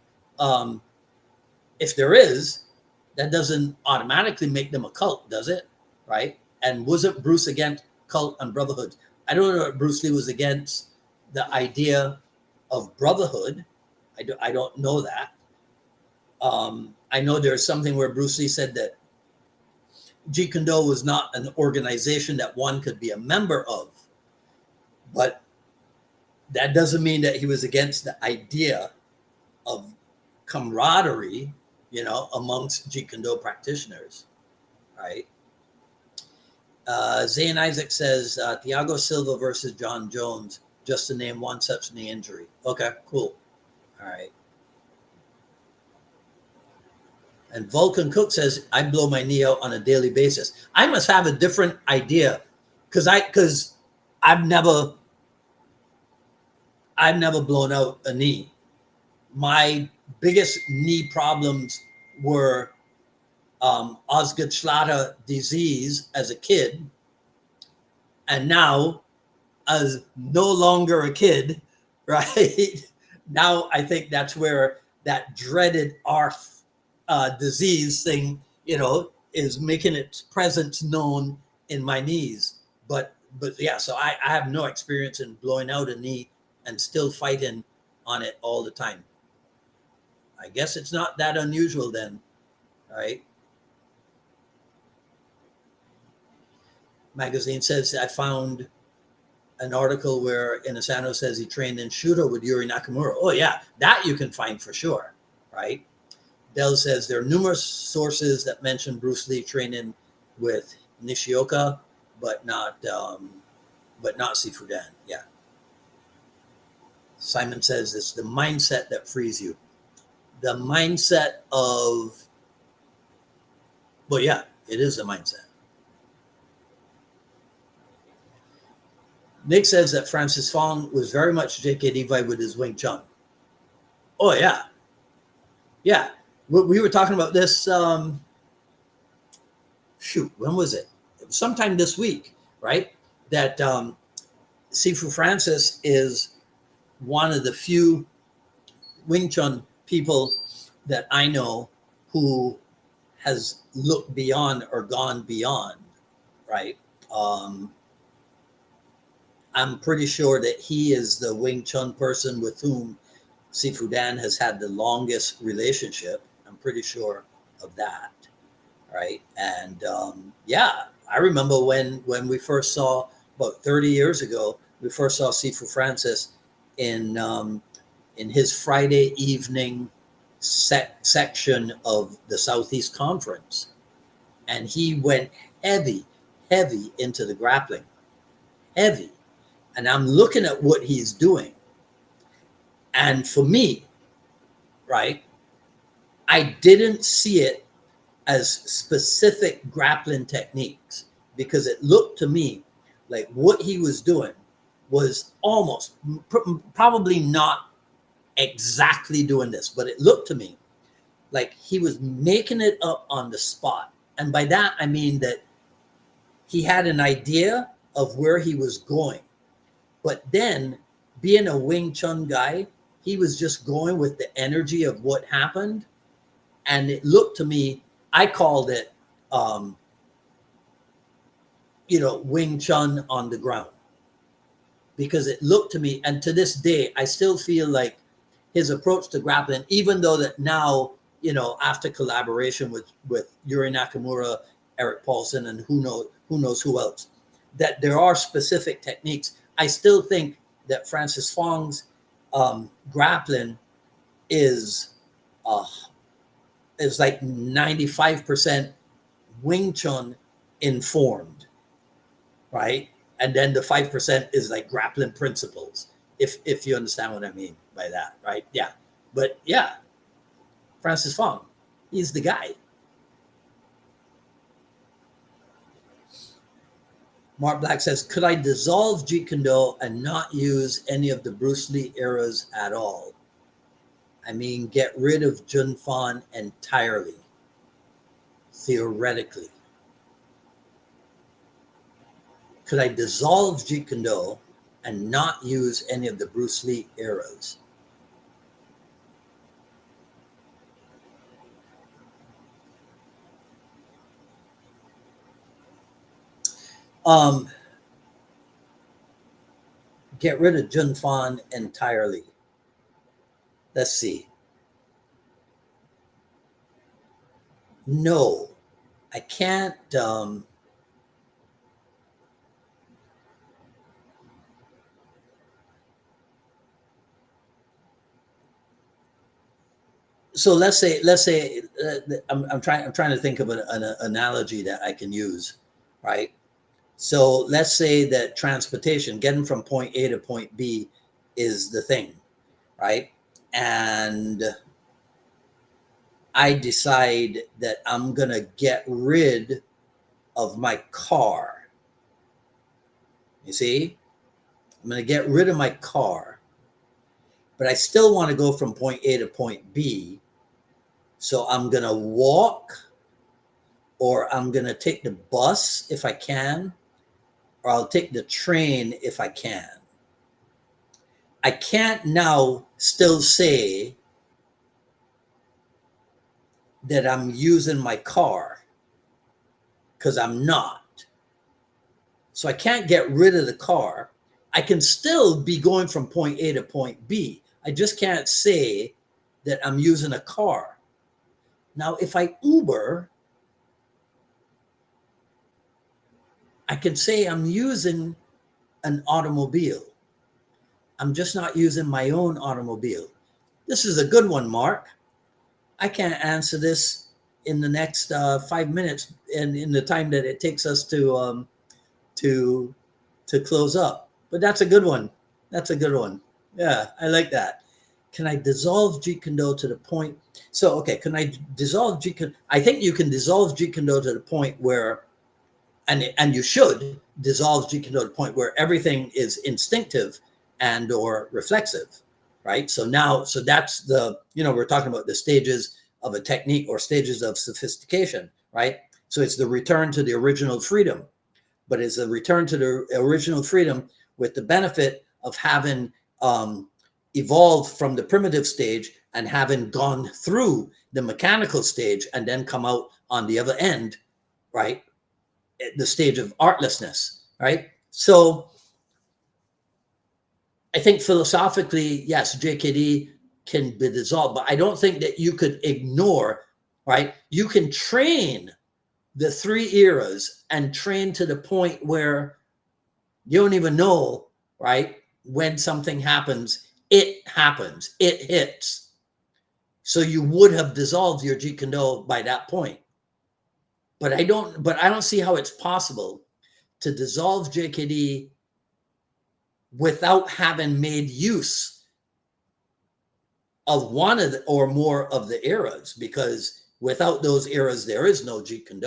if there is, that doesn't automatically make them a cult, does it? Right? And wasn't Bruce against cult and brotherhood? I don't know if Bruce Lee was against the idea of brotherhood. I don't know that. I know there's something where Bruce Lee said that Jeet Kune Do was not an organization that one could be a member of, but that doesn't mean that he was against the idea of camaraderie, you know, amongst Jeet Kune Do practitioners, right? Zayn Isaac says, Thiago Silva versus John Jones, just to name one such knee injury. Okay, cool. All right. And Vulcan Cook says, I blow my knee out on a daily basis. I must have a different idea because I've never blown out a knee. My biggest knee problems were Osgood-Schlatter disease as a kid, and now as no longer a kid, right? Now I think that's where that dreaded arth disease thing, you know, is making its presence known in my knees. But yeah, so I have no experience in blowing out a knee and still fighting on it all the time. I guess it's not that unusual then, right? Magazine says, I found an article where Inosanto says he trained in Shudo with Yuri Nakamura. Oh yeah, that you can find for sure, right? Dell says there are numerous sources that mention Bruce Lee training with Nishioka, but not Sifudan. Yeah. Simon says it's the mindset that frees you. The mindset of, well, yeah, it is a mindset. Nick says that Francis Fong was very much JKD vibe with his Wing Chun. Oh yeah, yeah. We were talking about this. Shoot, when was it? Sometime this week, right? That Sifu Francis is one of the few Wing Chun people that I know who has looked beyond or gone beyond, right? I'm pretty sure that he is the Wing Chun person with whom Sifu Dan has had the longest relationship. I'm pretty sure of that, right? And yeah, I remember when we first saw, about 30 years ago, we first saw Sifu Francis in his Friday evening section of the Southeast Conference, and he went heavy into the grappling, heavy. And I'm looking at what he's doing, and for me, right, I didn't see it as specific grappling techniques, because it looked to me like what he was doing was almost, probably not exactly doing this, but it looked to me like he was making it up on the spot. And by that, I mean that he had an idea of where he was going, but then being a Wing Chun guy, he was just going with the energy of what happened. And it looked to me, I called it, Wing Chun on the ground, because it looked to me, and to this day, I still feel like his approach to grappling, even though that now, after collaboration with Yuri Nakamura, Eric Paulson, and who knows who else, that there are specific techniques. I still think that Francis Fong's grappling is like 95% Wing Chun informed, right? And then the 5% is like grappling principles, if you understand what I mean by that, right? Yeah. But yeah, Francis Fong, he's the guy. Mark Black says, could I dissolve Jeet Kune and not use any of the Bruce Lee eras at all? I mean, get rid of Jun Fan entirely, theoretically. Could I dissolve Jeet Kune and not use any of the Bruce Lee eras? Get rid of Jun Fan entirely. Let's see. No, I can't. So let's say I'm trying to think of an analogy that I can use, right? So let's say that transportation, getting from point A to point B, is the thing, right? And I decide that I'm gonna get rid of my car. You see, I'm gonna get rid of my car, but I still want to go from point A to point B. So I'm gonna walk, or I'm gonna take the bus if I can, or I'll take the train if I can. I can't now still say that I'm using my car, because I'm not. So I can't get rid of the car. I can still be going from point A to point B. I just can't say that I'm using a car. Now, if I Uber, I can say I'm using an automobile. I'm just not using my own automobile. This is a good one, Mark. I can't answer this in the next 5 minutes, and in the time that it takes us to close up. But that's a good one. That's a good one. Yeah, I like that. Can I dissolve Jeet Kune to the point? So, okay, can I dissolve Jeet Kune? I think you can dissolve Jeet Kune to the point where, and you should dissolve Jeet Kune to the point where everything is instinctive and or reflexive, right? So now, so that's the, we're talking about the stages of a technique or stages of sophistication, right? So it's the return to the original freedom, but it's a return to the original freedom with the benefit of having evolved from the primitive stage and having gone through the mechanical stage and then come out on the other end, right? The stage of artlessness, right? So I think philosophically, yes, JKD can be dissolved, but I don't think that you could ignore, right? You can train the three eras and train to the point where you don't even know, right? When something happens, it hits. So you would have dissolved your Jeet Kune by that point. But I don't see how it's possible to dissolve JKD without having made use of one of the, or more of the eras, because without those eras, there is no Jeet Kune.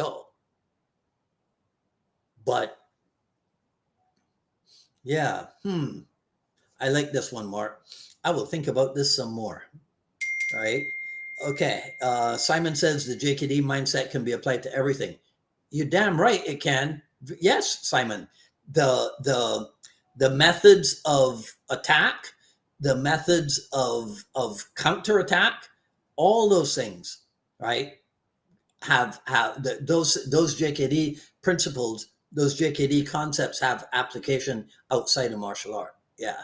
But yeah, I like this one, Mark. I will think about this some more. All right. Okay. Simon says the JKD mindset can be applied to everything. You're damn right it can. Yes, Simon. The methods of attack, the methods of counterattack, all those things, right? Have those JKD principles, those JKD concepts have application outside of martial art. Yeah.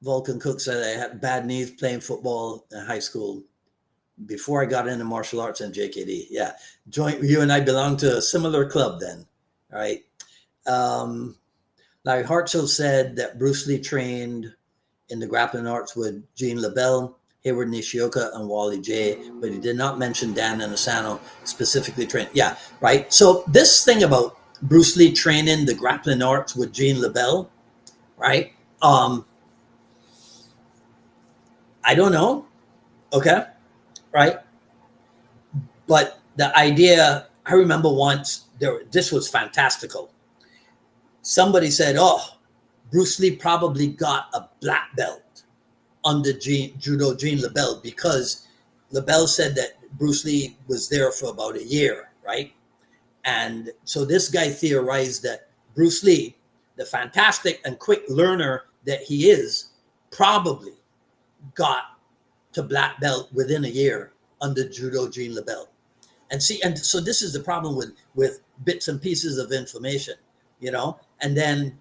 Vulcan Cook said I had bad knees playing football in high school before I got into martial arts and JKD. Yeah. You and I belong to a similar club then. All right. Larry Hartzell said that Bruce Lee trained in the grappling arts with Jean LaBelle, Hayward Nishioka, and Wally J, but he did not mention Dan Inosanto specifically trained. Yeah, right. So this thing about Bruce Lee training the grappling arts with Jean LaBelle, right? I don't know. Okay, right. But the idea, I remember once this was fantastical. Somebody said, oh, Bruce Lee probably got a black belt under Judo Jean LaBelle, because LaBelle said that Bruce Lee was there for about a year, right? And so this guy theorized that Bruce Lee, the fantastic and quick learner that he is, probably got to black belt within a year under Judo Jean LaBelle. And see, and so this is the problem with bits and pieces of information, you know. And then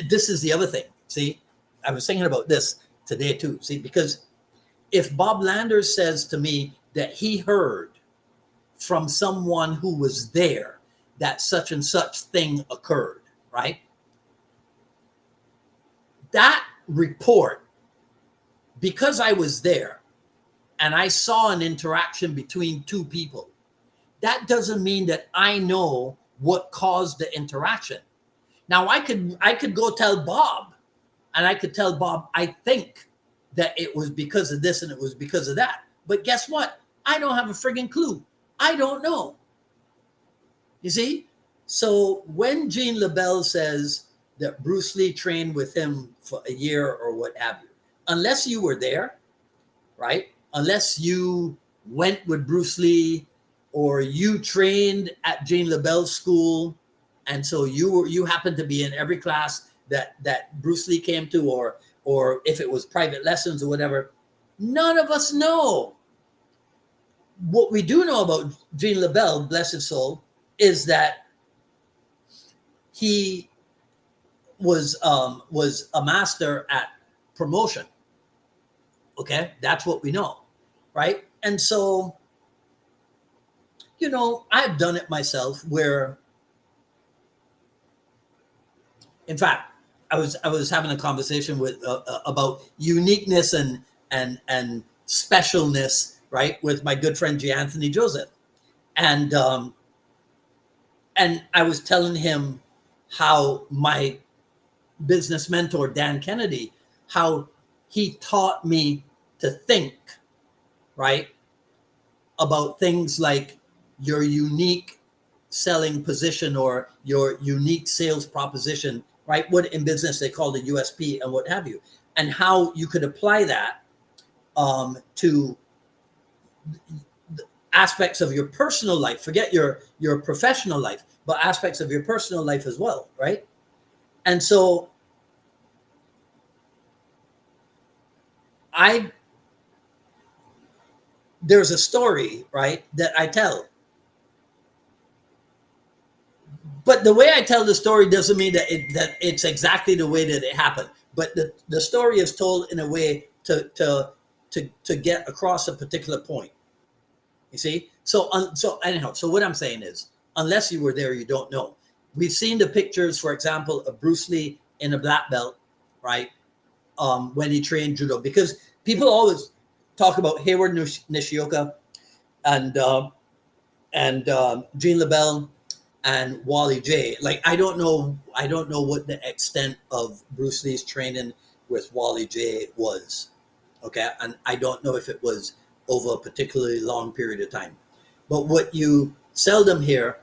this is the other thing. See, I was thinking about this today too. See, because if Bob Landers says to me that he heard from someone who was there that such and such thing occurred, right? That report, because I was there and I saw an interaction between two people, that doesn't mean that I know what caused the interaction. Now I could go tell Bob, and I could tell Bob, I think that it was because of this and it was because of that. But guess what? I don't have a friggin' clue. I don't know. You see? So when Jean LaBelle says that Bruce Lee trained with him for a year or what have you, unless you were there, right? Unless you went with Bruce Lee or you trained at Jean LaBelle's school, and so you happened to be in every class that Bruce Lee came to, or if it was private lessons or whatever, none of us know. What we do know about Jean LaBelle, bless his soul, is that he was a master at promotion. Okay, that's what we know, right? And so, you know, I've done it myself where, in fact, I was having a conversation with about uniqueness and specialness, right, with my good friend G. Anthony Joseph, and I was telling him how my business mentor Dan Kennedy, how he taught me to think, right, about things like your unique selling position or your unique sales proposition, right? What in business they call the USP and what have you, and how you could apply that to aspects of your personal life. Forget your professional life, but aspects of your personal life as well, right? And so there's a story, right, that I tell. But the way I tell the story doesn't mean that it's exactly the way that it happened. But the story is told in a way to get across a particular point. You see? So anyhow, so what I'm saying is, unless you were there, you don't know. We've seen the pictures, for example, of Bruce Lee in a black belt, right? When he trained judo, because people always talk about Hayward Nishioka and Jean LaBelle and Wally J. Like, I don't know what the extent of Bruce Lee's training with Wally J was. Okay. And I don't know if it was over a particularly long period of time. But what you seldom hear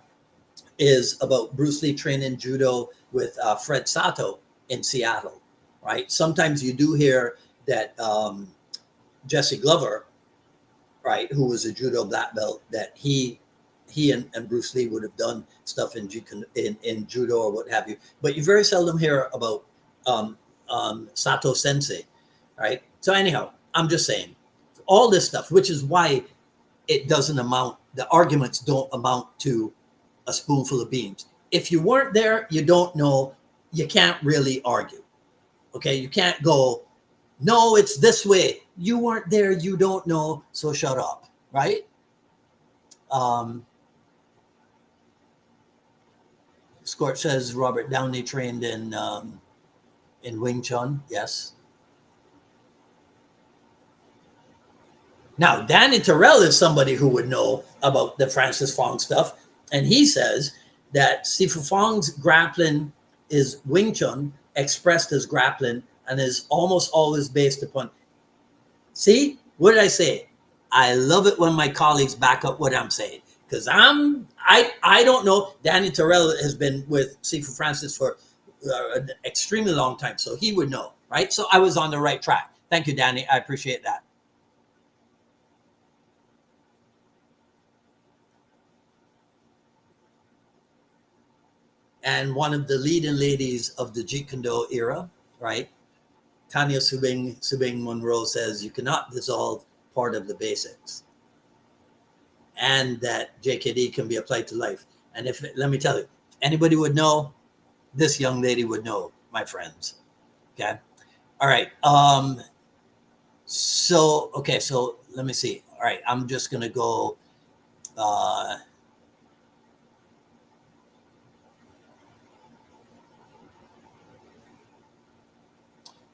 is about Bruce Lee training judo with Fred Sato in Seattle, right? Sometimes you do hear that Jesse Glover, right, who was a judo black belt, that he and Bruce Lee would have done stuff in judo or what have you. But you very seldom hear about Sato Sensei, right? So anyhow, I'm just saying all this stuff, which is why it doesn't amount, the arguments don't amount to a spoonful of beans. If you weren't there, you don't know, you can't really argue. Okay, you can't go, no, it's this way. You weren't there, you don't know, so shut up, right? Scorch says Robert Downey trained in Wing Chun. Yes. Now, Danny Terrell is somebody who would know about the Francis Fong stuff, and he says that Sifu Fong's grappling is Wing Chun expressed as grappling and is almost always based upon. See, what did I say? I love it when my colleagues back up what I'm saying, because I don't know. Danny Terrell has been with Sifu Francis for an extremely long time, so he would know, right? So I was on the right track. Thank you, Danny. I appreciate that. And one of the leading ladies of the Jeet Kune era, right? Tanya Subing Monroe says you cannot dissolve part of the basics, and that JKD can be applied to life. And if, let me tell you, anybody would know, this young lady would know, my friends. Okay. All right. So, okay. So let me see. All right. I'm just going to go, uh,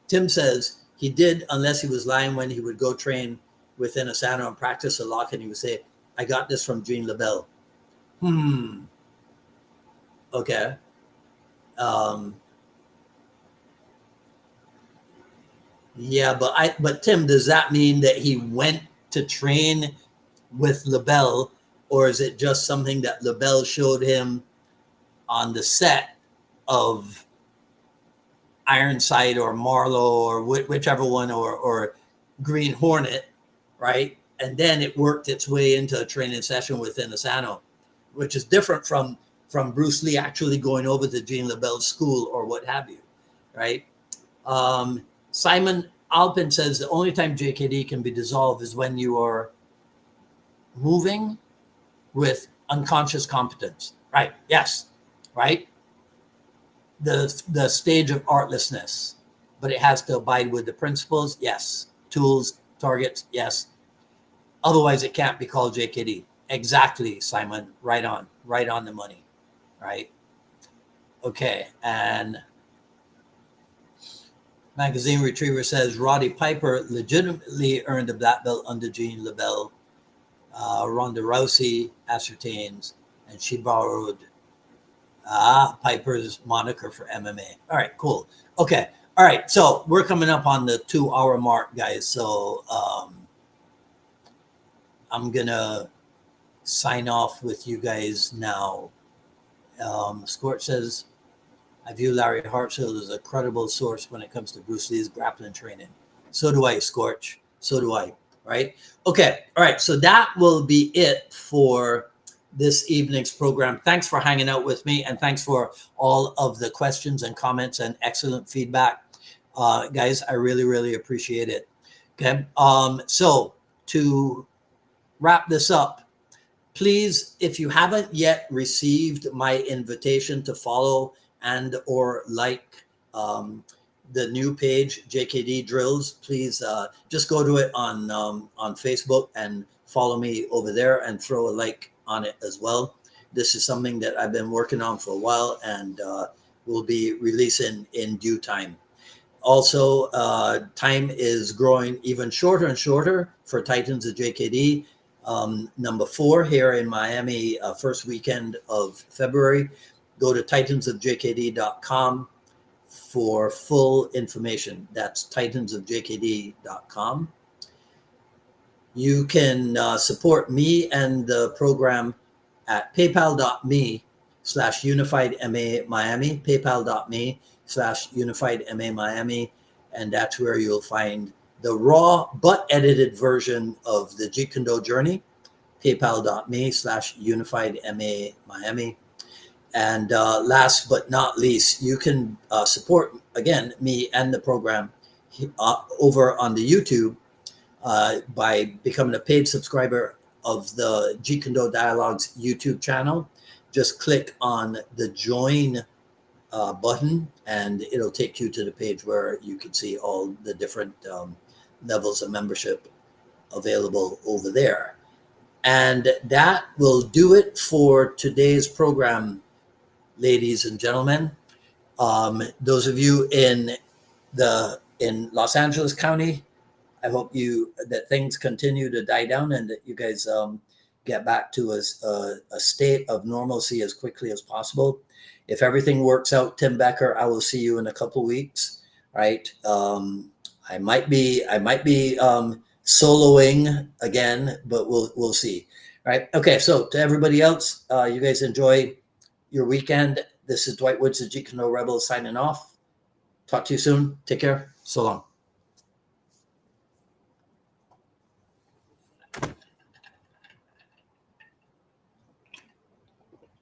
Tim says he did, unless he was lying when he would go train within a sano and practice a lot, and he would say, I got this from Jean LaBelle. Okay. Um, yeah, but Tim, does that mean that he went to train with LaBelle, or is it just something that LaBelle showed him on the set of Ironside or Marlowe or whichever one, or Green Hornet, right? And then it worked its way into a training session within Asano, which is different from Bruce Lee actually going over to Jean LaBelle's school or what have you, right? Simon Alpin says the only time JKD can be dissolved is when you are moving with unconscious competence, right? Yes, right. The stage of artlessness, but it has to abide with the principles. Yes. Tools, targets. Yes. Otherwise, it can't be called JKD. Exactly, Simon. Right on the money. Right. Okay. And Magazine Retriever says Roddy Piper legitimately earned a black belt under Jean LaBelle. Ronda Rousey ascertains, and she borrowed Piper's moniker for MMA. All right, cool. Okay. All right. So we're coming up on the 2 hour mark, guys. So I'm going to sign off with you guys now. Scorch says, I view Larry Hartsfield as a credible source when it comes to Bruce Lee's grappling training. So do I, Scorch. So do I. Right. Okay. All right. So that will be it for this evening's program. Thanks for hanging out with me, and thanks for all of the questions and comments and excellent feedback. Guys, I really, really appreciate it. Okay. So to wrap this up, please, if you haven't yet received my invitation to follow and or like the new page, JKD Drills, please just go to it on Facebook and follow me over there and throw a like on it as well. This is something that I've been working on for a while, and will be releasing in due time. Also, time is growing even shorter and shorter for Titans of JKD. Number 4 here in Miami, first weekend of February. Go to titansofjkd.com for full information. That's titansofjkd.com. You can support me and the program at paypal.me/unifiedma Miami, paypal.me/unifiedma Miami, and that's where you'll find the raw but edited version of the Jeet Kune journey, paypal.me/unifiedma Miami. And last but not least, you can support, again, me and the program over on the YouTube by becoming a paid subscriber of the Jeet Kune Dialogues YouTube channel. Just click on the join button, and it'll take you to the page where you can see all the different levels of membership available over there. And that will do it for today's program, ladies and gentlemen. Those of you in Los Angeles County, I hope that things continue to die down, and that you guys get back to a state of normalcy as quickly as possible. If everything works out, Tim Becker, I will see you in a couple weeks. Right? I might be soloing again, but we'll see. Right. Okay. So to everybody else, you guys enjoy your weekend. This is Dwight Woods, the Jeet Kune Rebel, signing off. Talk to you soon. Take care. So long.